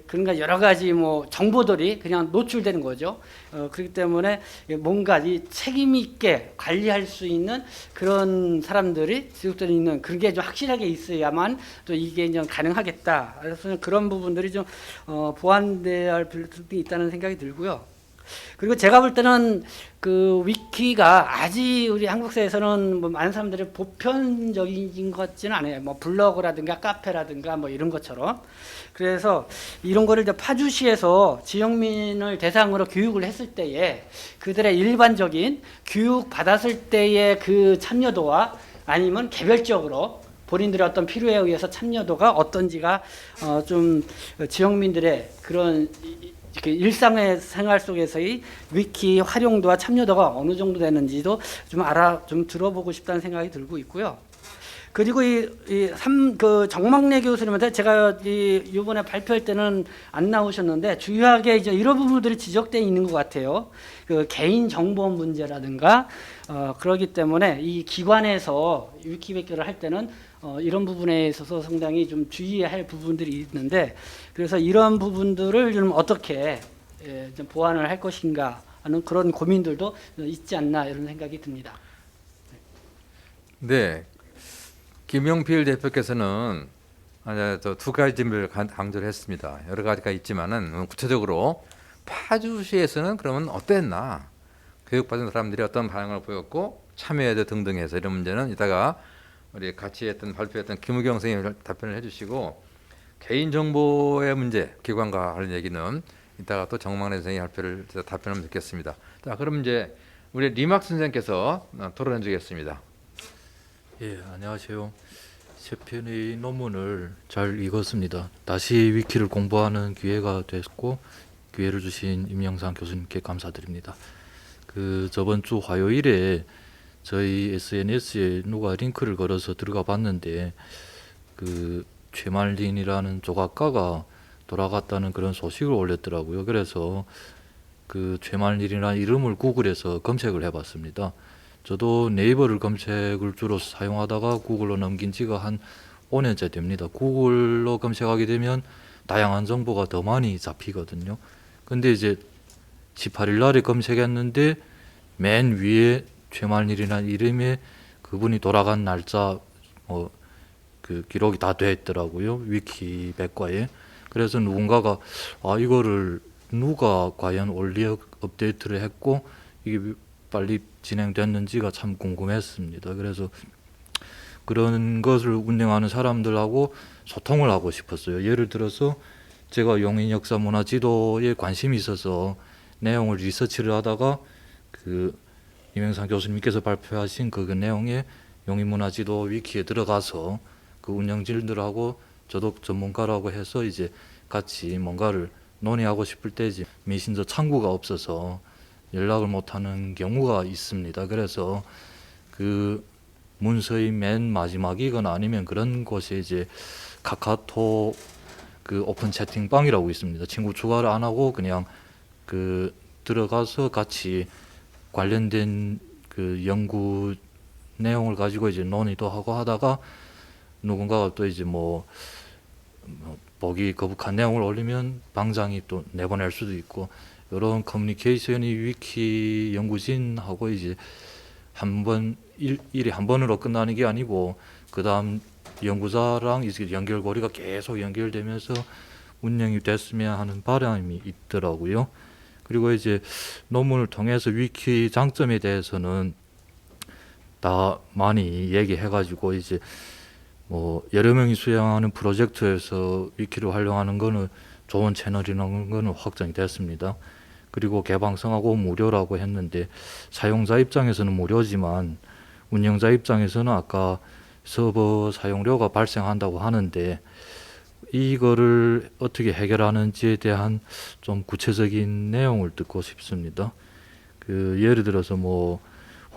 그러니까 여러 가지 뭐 정보들이 그냥 노출되는 거죠. 그렇기 때문에 뭔가 이 책임 있게 관리할 수 있는 그런 사람들이 지속되어 있는 그게 좀 확실하게 있어야만 또 이게 좀 가능하겠다. 그래서 그런 부분들이 좀 보완돼야 할 필요성이 있다는 생각이 들고요. 그리고 제가 볼 때는 그 위키가 아직 우리 한국 사회에서는 뭐 많은 사람들이 보편적인 것 같지는 않아요. 뭐 블로그라든가 카페라든가 뭐 이런 것처럼. 그래서 이런 거를 이제 파주시에서 지역민을 대상으로 교육을 했을 때에 그들의 일반적인 교육 받았을 때의 그 참여도와 아니면 개별적으로 본인들의 어떤 필요에 의해서 참여도가 어떤지가 좀 지역민들의 그런 일상의 생활 속에서의 위키 활용도와 참여도가 어느 정도 되는지도 좀 들어보고 싶다는 생각이 들고 있고요. 그리고 그 정막래 교수님한테 제가 이번에 발표할 때는 안 나오셨는데 주요하게 이제 이런 부분들이 지적되어 있는 것 같아요. 그 개인 정보 문제라든가 그러기 때문에 이 기관에서 위키백과를 할 때는 이런 부분에 있어서 상당히 좀 주의해야 할 부분들이 있는데 그래서 이런 부분들을 좀 어떻게 좀 보완을 할 것인가 하는 그런 고민들도 있지 않나 이런 생각이 듭니다. 네, 김용필 대표께서는 두 가지 점을 강조를 했습니다. 여러 가지가 있지만은 구체적으로 파주시에서는 그러면 어땠나? 교육받은 사람들이 어떤 반응을 보였고 참여해도 등등 해서 이런 문제는 이따가 우리 같이 발표했던 김우경 선생님이 답변을 해주시고 개인정보의 문제, 기관과 관련 얘기는 이따가 또 정막래 선생님이 답변을 듣겠습니다. 자, 그럼 이제 우리 리막 선생님께서 토론해 주겠습니다. 예, 안녕하세요. 세 편의 논문을 잘 읽었습니다. 다시 위키를 공부하는 기회가 됐고 기회를 주신 임영상 교수님께 감사드립니다. 저번 주 화요일에 저희 SNS에 누가 링크를 걸어서 들어가 봤는데 최말린이라는 조각가가 돌아갔다는 그런 소식을 올렸더라고요. 그래서 최말린이라는 이름을 구글에서 검색을 해봤습니다. 저도 네이버를 검색을 주로 사용하다가 구글로 넘긴 지가 한 5년째 됩니다. 구글로 검색하게 되면 다양한 정보가 더 많이 잡히거든요. 근데 이제 18일 날에 검색했는데 맨 위에 최말일이라는 이름에 그분이 돌아간 날짜 기록이 다 돼 있더라고요. 위키백과에. 그래서 누군가가 이거를 누가 과연 올리 업데이트를 했고 이게 빨리 진행됐는지가 참 궁금했습니다. 그래서 그런 것을 운영하는 사람들하고 소통을 하고 싶었어요. 예를 들어서 제가 용인 역사 문화 지도에 관심이 있어서 내용을 리서치를 하다가 임영상 교수님께서 발표하신 그 내용에 용인 문화 지도 위키에 들어가서 그 운영진들하고 저도 전문가라고 해서 이제 같이 뭔가를 논의하고 싶을 때 이제 메신저 창구가 없어서 연락을 못하는 경우가 있습니다. 그래서 문서의 맨 마지막이거나 아니면 그런 곳에 이제 카카오톡 오픈 채팅방이라고 있습니다. 친구 추가를 안 하고 그냥 들어가서 같이 관련된 연구 내용을 가지고 이제 논의도 하고 하다가 누군가가 또 이제 보기 거북한 내용을 올리면 방장이 또 내보낼 수도 있고 이런 커뮤니케이션이 위키 연구진하고 이제 일이 한 번으로 끝나는 게 아니고 그 다음 연구자랑 이제 연결고리가 계속 연결되면서 운영이 됐으면 하는 바람이 있더라고요. 그리고 이제 논문을 통해서 위키 장점에 대해서는 다 많이 얘기해가지고 이제 여러 명이 수행하는 프로젝트에서 위키를 활용하는 거는 좋은 채널이라는 거는 확정이 됐습니다. 그리고 개방성하고 무료라고 했는데 사용자 입장에서는 무료지만 운영자 입장에서는 아까 서버 사용료가 발생한다고 하는데 이거를 어떻게 해결하는지에 대한 좀 구체적인 내용을 듣고 싶습니다. 예를 들어서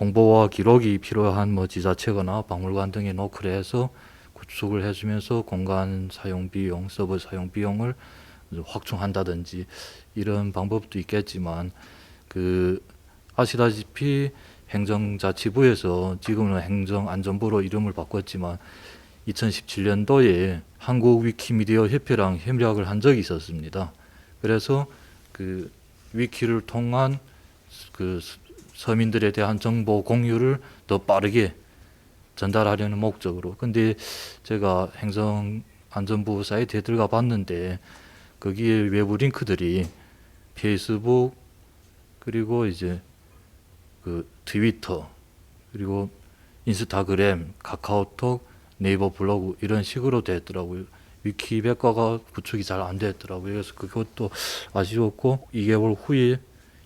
홍보와 기록이 필요한 지자체거나 박물관 등에 노크를 해서 구축을 해주면서 공간 사용 비용, 서버 사용 비용을 확충한다든지 이런 방법도 있겠지만 아시다시피 행정자치부에서 지금은 행정안전부로 이름을 바꿨지만 2017년도에 한국 위키미디어 협회랑 협약을 한 적이 있었습니다. 그래서 위키를 통한 서민들에 대한 정보 공유를 더 빠르게 전달하려는 목적으로. 근데 제가 행정안전부 사이트에 들어가 봤는데 거기에 외부 링크들이 페이스북 그리고 이제 트위터 그리고 인스타그램, 카카오톡, 네이버 블로그 이런 식으로 됐더라고요. 위키백과가 구축이 잘 안 됐더라고요. 그래서 그것도 아쉬웠고 2개월 후에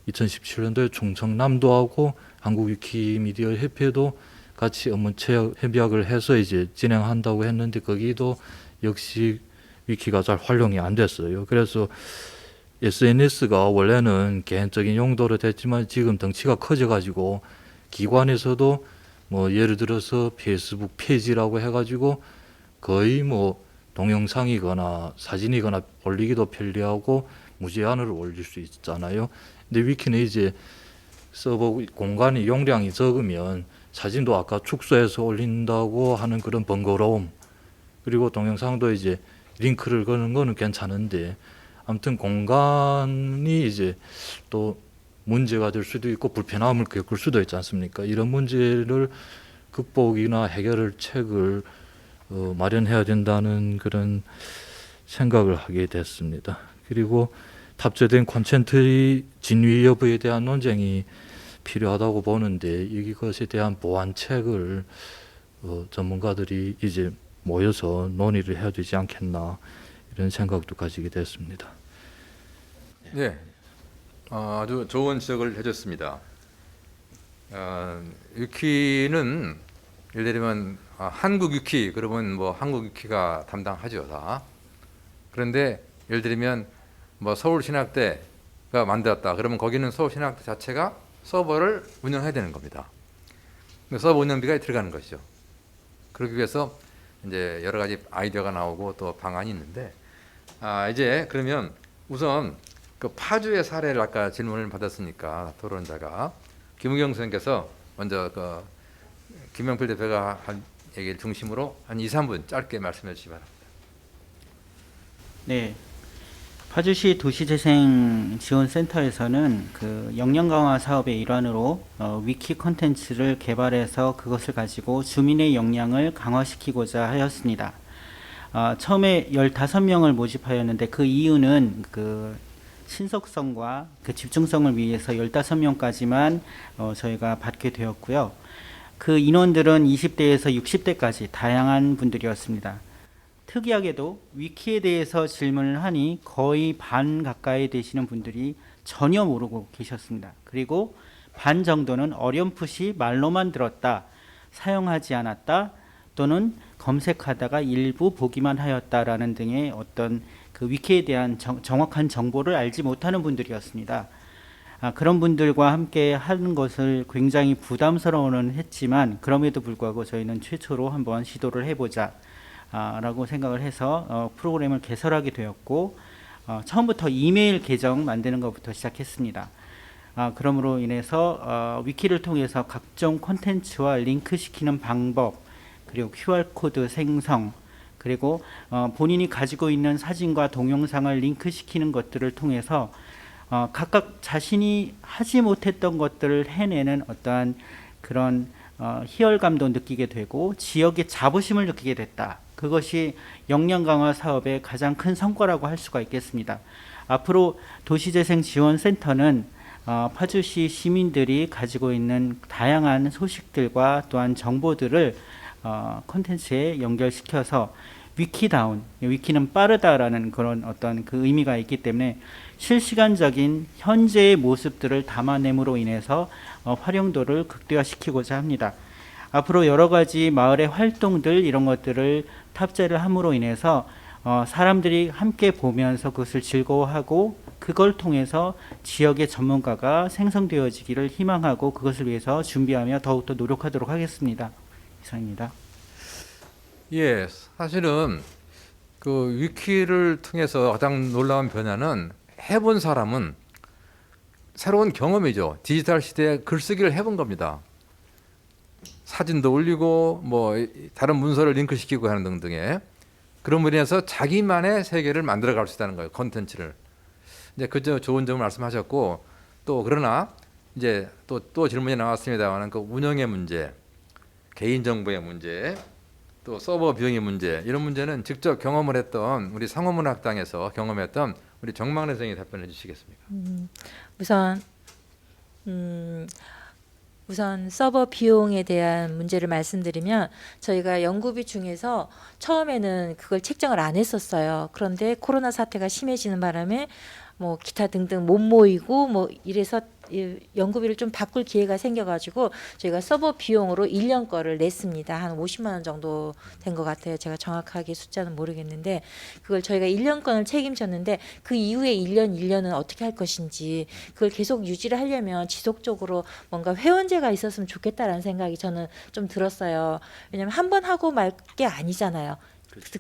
2017년도에 충청남도하고 한국 위키미디어 협회도 같이 업무 협약을 해서 이제 진행한다고 했는데 거기도 역시 위키가 잘 활용이 안 됐어요. 그래서 SNS가 원래는 개인적인 용도로 됐지만 지금 덩치가 커져가지고 기관에서도 뭐 예를 들어서 페이스북 페이지라고 해가지고 거의 뭐 동영상이거나 사진이거나 올리기도 편리하고 무제한으로 올릴 수 있잖아요. 근데 위키는 이제 서버 공간이 용량이 적으면 사진도 아까 축소해서 올린다고 하는 그런 번거로움, 그리고 동영상도 이제 링크를 거는 거는 괜찮은데 아무튼 공간이 이제 또 문제가 될 수도 있고 불편함을 겪을 수도 있지 않습니까? 이런 문제를 극복이나 해결을 책을 마련해야 된다는 그런 생각을 하게 됐습니다. 그리고 탑재된 콘텐츠의 진위 여부에 대한 논쟁이 필요하다고 보는데 이것에 대한 보완책을 전문가들이 이제 모여서 논의를 해야 되지 않겠나 이런 생각도 가지게 됐습니다. 네, 아주 좋은 지적을 해줬습니다. 위키는 예를 들면 한국 위키 그러면 뭐 한국 위키가 담당하죠 다. 그런데 예를 들면 뭐 서울신학대가 만들었다 그러면 거기는 서울신학대 자체가 서버를 운영해야 되는 겁니다. 서버 운영비가 들어가는 것이죠. 그러기 위해서 이제 여러 가지 아이디어가 나오고 또 방안이 있는데 이제 그러면 우선 그 파주의 사례를 아까 질문을 받았으니까 토론자가 김우경 선생님께서 먼저 그 김영필 대표가 한 얘기를 중심으로 한 2, 3분 짧게 말씀해 주시기 바랍니다. 네, 파주시 도시재생지원센터에서는 그 역량 강화 사업의 일환으로 위키 콘텐츠를 개발해서 그것을 가지고 주민의 역량을 강화시키고자 하였습니다. 처음에 15명을 모집하였는데 그 이유는 그 신속성과 그 집중성을 위해서 15명까지만 저희가 받게 되었고요. 그 인원들은 20대에서 60대까지 다양한 분들이었습니다. 특이하게도 위키에 대해서 질문을 하니 거의 반 가까이 되시는 분들이 전혀 모르고 계셨습니다. 그리고 반 정도는 어렴풋이 말로만 들었다, 사용하지 않았다, 또는 검색하다가 일부 보기만 하였다라는 등의 어떤 그 위키에 대한 정확한 정보를 알지 못하는 분들이었습니다. 그런 분들과 함께 하는 것을 굉장히 부담스러워는 했지만 그럼에도 불구하고 저희는 최초로 한번 시도를 해보자 라고 생각을 해서 프로그램을 개설하게 되었고 처음부터 이메일 계정 만드는 것부터 시작했습니다. 그러므로 인해서 위키를 통해서 각종 콘텐츠와 링크시키는 방법, 그리고 QR코드 생성, 그리고 본인이 가지고 있는 사진과 동영상을 링크시키는 것들을 통해서 각각 자신이 하지 못했던 것들을 해내는 어떠한 그런 희열감도 느끼게 되고 지역의 자부심을 느끼게 됐다. 그것이 역량 강화 사업의 가장 큰 성과라고 할 수가 있겠습니다. 앞으로 도시재생지원센터는 파주시 시민들이 가지고 있는 다양한 소식들과 또한 정보들을 콘텐츠에 연결시켜서 위키다운, 위키는 빠르다라는 그런 어떤 그 의미가 있기 때문에 실시간적인 현재의 모습들을 담아냄으로 인해서 활용도를 극대화시키고자 합니다. 앞으로 여러 가지 마을의 활동들 이런 것들을 탑재를 함으로 인해서 사람들이 함께 보면서 그것을 즐거워하고 그걸 통해서 지역의 전문가가 생성되어지기를 희망하고 그것을 위해서 준비하며 더욱더 노력하도록 하겠습니다. 이상입니다. 예, 사실은 그 위키를 통해서 가장 놀라운 변화는 해본 사람은 새로운 경험이죠. 디지털 시대에 글쓰기를 해본 겁니다. 사진도 올리고 뭐 다른 문서를 링크시키고 하는 등등의 그런 분에 인해서 자기만의 세계를 만들어갈 수 있다는 거예요. 콘텐츠를. 이제 그저 좋은 점을 말씀하셨고 또 그러나 이제 또 질문이 나왔습니다만 그 운영의 문제, 개인 정보의 문제, 또 서버 비용의 문제 이런 문제는 직접 경험을 했던 우리 상호문학당에서 경험했던 우리 정막래 선생님이 답변해 주시겠습니까? 우선 서버 비용에 대한 문제를 말씀드리면 저희가 연구비 중에서 처음에는 그걸 책정을 안 했었어요. 그런데 코로나 사태가 심해지는 바람에 뭐 기타 등등 못 모이고 뭐 이래서 이 연구비를 좀 바꿀 기회가 생겨가지고 저희가 서버 비용으로 1년 거를 냈습니다. 한 50만 원 정도 된 것 같아요. 제가 정확하게 숫자는 모르겠는데 그걸 저희가 1년 건을 책임졌는데 그 이후에 1년은 어떻게 할 것인지 그걸 계속 유지를 하려면 지속적으로 뭔가 회원제가 있었으면 좋겠다라는 생각이 저는 좀 들었어요. 왜냐하면 한 번 하고 말 게 아니잖아요.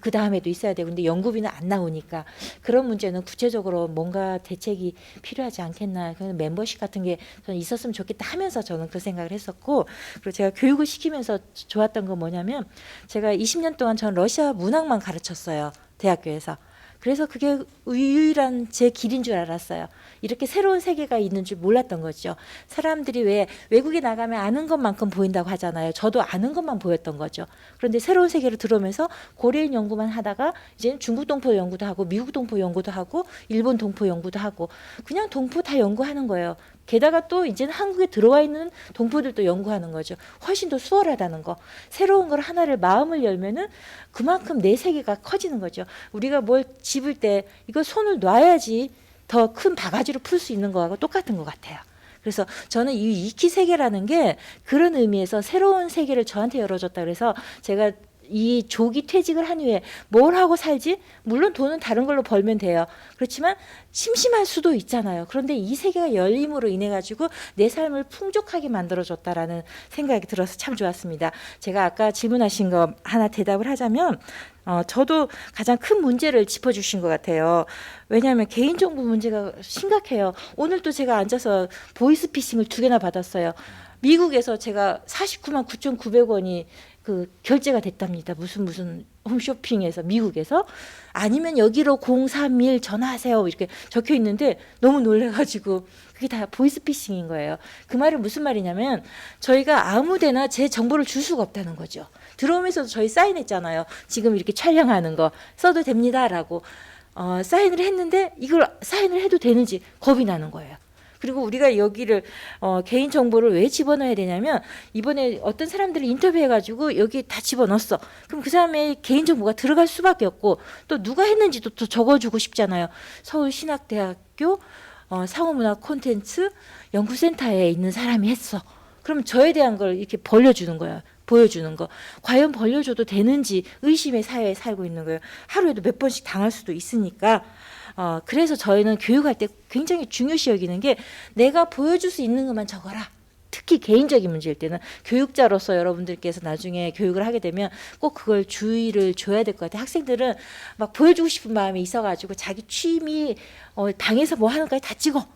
그 다음에도 있어야 되고 근데 연구비는 안 나오니까 그런 문제는 구체적으로 뭔가 대책이 필요하지 않겠나. 그래서 멤버십 같은 게 저는 있었으면 좋겠다 하면서 저는 그 생각을 했었고 그리고 제가 교육을 시키면서 좋았던 건 뭐냐면 제가 20년 동안 전 러시아 문학만 가르쳤어요. 대학교에서. 그래서 그게 유일한 제 길인 줄 알았어요. 이렇게 새로운 세계가 있는 줄 몰랐던 거죠. 사람들이 왜 외국에 나가면 아는 것만큼 보인다고 하잖아요. 저도 아는 것만 보였던 거죠. 그런데 새로운 세계로 들어오면서 고려인 연구만 하다가 이제는 중국 동포 연구도 하고 미국 동포 연구도 하고 일본 동포 연구도 하고 그냥 동포 다 연구하는 거예요. 게다가 또 이제는 한국에 들어와 있는 동포들도 연구하는 거죠. 훨씬 더 수월하다는 거. 새로운 걸 하나를 마음을 열면은 그만큼 내 세계가 커지는 거죠. 우리가 뭘 집을 때 이거 손을 놔야지 더 큰 바가지로 풀 수 있는 거하고 똑같은 것 같아요. 그래서 저는 이 이키 세계라는 게 그런 의미에서 새로운 세계를 저한테 열어줬다 그래서 제가 이 조기 퇴직을 한 후에 뭘 하고 살지? 물론 돈은 다른 걸로 벌면 돼요. 그렇지만 심심할 수도 있잖아요. 그런데 이 세계가 열림으로 인해 가지고 내 삶을 풍족하게 만들어줬다라는 생각이 들어서 참 좋았습니다. 제가 아까 질문하신 거 하나 대답을 하자면 저도 가장 큰 문제를 짚어주신 것 같아요. 왜냐하면 개인정보 문제가 심각해요. 오늘 또 제가 앉아서 보이스피싱을 2개나 받았어요. 미국에서 제가 49만 9,900원이 그 결제가 됐답니다. 무슨 홈쇼핑에서 미국에서 아니면 여기로 031 전화하세요 이렇게 적혀 있는데 너무 놀래가지고 그게 다 보이스피싱인 거예요. 그 말은 무슨 말이냐면 저희가 아무데나 제 정보를 줄 수가 없다는 거죠. 들어오면서도 저희 사인했잖아요. 지금 이렇게 촬영하는 거 써도 됩니다라고 사인을 했는데 이걸 사인을 해도 되는지 겁이 나는 거예요. 그리고 우리가 여기를 개인 정보를 왜 집어넣어야 되냐면 이번에 어떤 사람들을 인터뷰해가지고 여기 다 집어넣었어. 그럼 그 사람의 개인 정보가 들어갈 수밖에 없고 또 누가 했는지도 또 적어주고 싶잖아요. 서울신학대학교 상호문화 콘텐츠 연구센터에 있는 사람이 했어. 그럼 저에 대한 걸 이렇게 벌려주는 거야. 보여주는 거. 과연 벌려줘도 되는지 의심의 사회에 살고 있는 거예요. 하루에도 몇 번씩 당할 수도 있으니까. 그래서 저희는 교육할 때 굉장히 중요시 여기는 게 내가 보여줄 수 있는 것만 적어라. 특히 개인적인 문제일 때는 교육자로서 여러분들께서 나중에 교육을 하게 되면 꼭 그걸 주의를 줘야 될 것 같아요. 학생들은 막 보여주고 싶은 마음이 있어가지고 자기 취미 방에서 뭐 하는 거까지 다 찍어.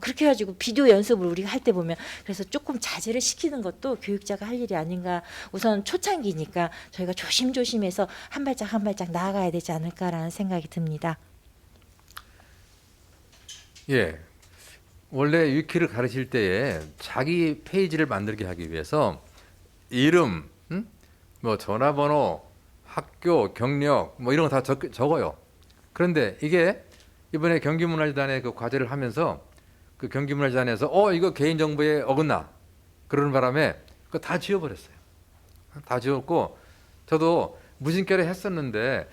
그렇게 해가지고 비디오 연습을 우리가 할 때 보면 그래서 조금 자제를 시키는 것도 교육자가 할 일이 아닌가. 우선 초창기니까 저희가 조심조심해서 한 발짝 한 발짝 나아가야 되지 않을까라는 생각이 듭니다. 예. 원래 위키를 가르칠 때에 자기 페이지를 만들게 하기 위해서 이름, 뭐 전화번호, 학교, 경력 뭐 이런 거 다 적어요. 그런데 이게 이번에 경기문화재단에 그 과제를 하면서 그 경기문화재단에서 이거 개인정보에 어긋나 그러는 바람에 그거 다 지워버렸어요. 다 지웠고 저도 무심결에 했었는데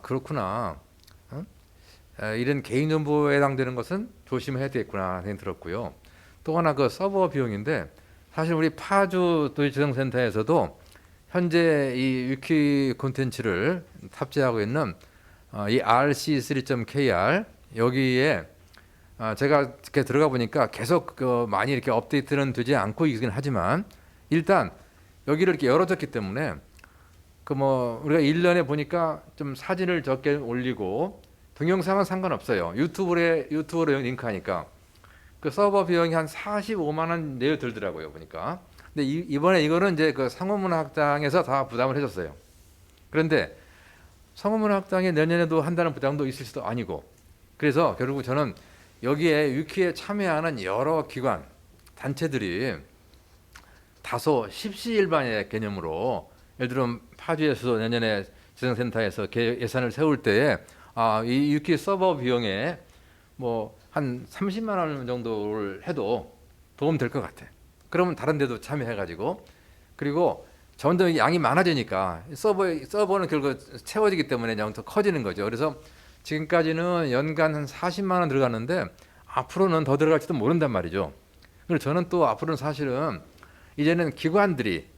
그렇구나. 이런 개인정보에 해당되는 것은 조심해야 되겠구나 생각이 들었고요. 또 하나 그 서버 비용인데 사실 우리 파주 도시지정센터에서도 현재 이 위키 콘텐츠를 탑재하고 있는 이 rc3.kr 여기에 제가 이렇게 들어가 보니까 계속 많이 이렇게 업데이트는 되지 않고 있긴 하지만 일단 여기를 이렇게 열어뒀기 때문에 우리가 1년에 보니까 좀 사진을 적게 올리고 동영상은 상관없어요. 유튜브로 링크하니까 그 서버 비용이 한 45만 원 내외 들더라고요 보니까. 근데 이번에 이거는 이제 그 상호문화학당에서 다 부담을 해줬어요. 그런데 상호문화학당이 내년에도 한다는 부담도 있을 수도 아니고 그래서 결국 저는 여기에 위키에 참여하는 여러 기관 단체들이 다소 십시일반의 개념으로 예를 들면 파주에서도 내년에 지정센터에서 예산을 세울 때에 이 위키 서버 비용에 뭐 한 30만 원 정도를 해도 도움 될 것 같아. 그러면 다른 데도 참여해가지고 그리고 점점 양이 많아지니까 서버는 결국 채워지기 때문에 더 커지는 거죠. 그래서 지금까지는 연간 한 40만 원 들어갔는데 앞으로는 더 들어갈지도 모른단 말이죠. 그래서 저는 또 앞으로는 사실은 이제는 기관들이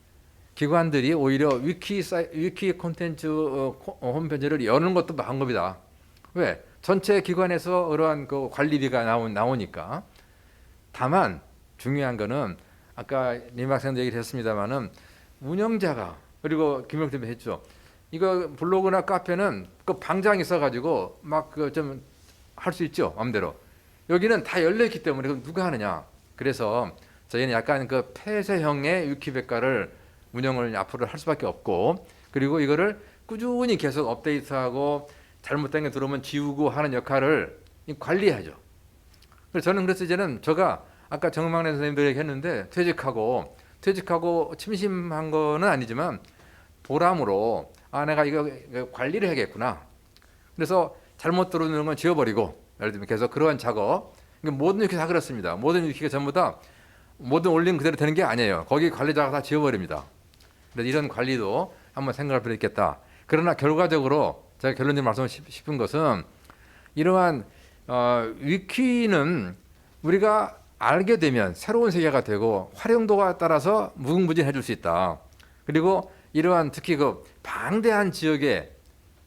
오히려 위키 콘텐츠 홈페이지를 여는 것도 방법이다. 왜? 전체 기관에서 그러한 그 관리비가 나오니까. 다만 중요한 거는 아까 님 학생도 얘기를 했습니다마는 운영자가, 그리고 김영태 대표 했죠. 이거 블로그나 카페는 그 방장이 있어가지고 막 그 좀 할 수 있죠, 마음대로. 여기는 다 열려 있기 때문에 그럼 누가 하느냐. 그래서 저희는 약간 그 폐쇄형의 위키백과를 운영을 앞으로 할 수밖에 없고, 그리고 이거를 꾸준히 계속 업데이트하고 잘못된 게 들어오면 지우고 하는 역할을 관리해야죠. 그래서 저는 그래서 이제는 제가 아까 정막래 선생님들에게 했는데 퇴직하고 침심한 거는 아니지만 보람으로 내가 이거 관리를 해야겠구나. 그래서 잘못 들어오는 건 지워버리고, 예를 들면 계속 그러한 작업. 모든 위키 다 그렇습니다. 모든 위키가 전부 다 모든 올린 그대로 되는 게 아니에요. 거기 관리자가 다 지워버립니다. 그래서 이런 관리도 한번 생각할 필요 있겠다. 그러나 결과적으로 제가 결론적으로 말씀하고 싶은 것은 이러한 위키는 우리가 알게 되면 새로운 세계가 되고 활용도가 따라서 무궁무진해질 수 있다. 그리고 이러한 특히 그 방대한 지역의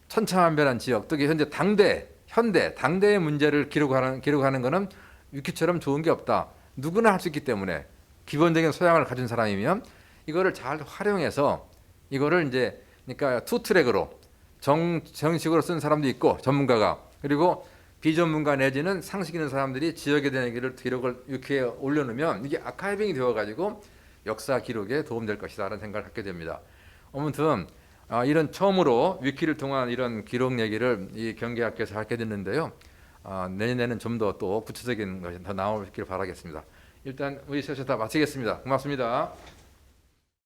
천차만별한 지역, 특히 현재 당대의 문제를 기록하는 것은 위키처럼 좋은 게 없다. 누구나 할 수 있기 때문에 기본적인 소양을 가진 사람이면 이거를 잘 활용해서 이거를 이제 그러니까 투 트랙으로 정식으로 쓴 사람도 있고 전문가가, 그리고 비전문가 내지는 상식 있는 사람들이 지역에 대한 기록을 위키에 올려놓으면 이게 아카이빙이 되어가지고 역사 기록에 도움될 것이다라는 생각을 갖게 됩니다. 아무튼 이런 처음으로 위키를 통한 이런 기록 얘기를 이 경기학교에서 하게 됐는데요. 내년에는 좀 더 또 구체적인 것이 더 나오길 바라겠습니다. 일단 우리 세션 다 마치겠습니다. 고맙습니다.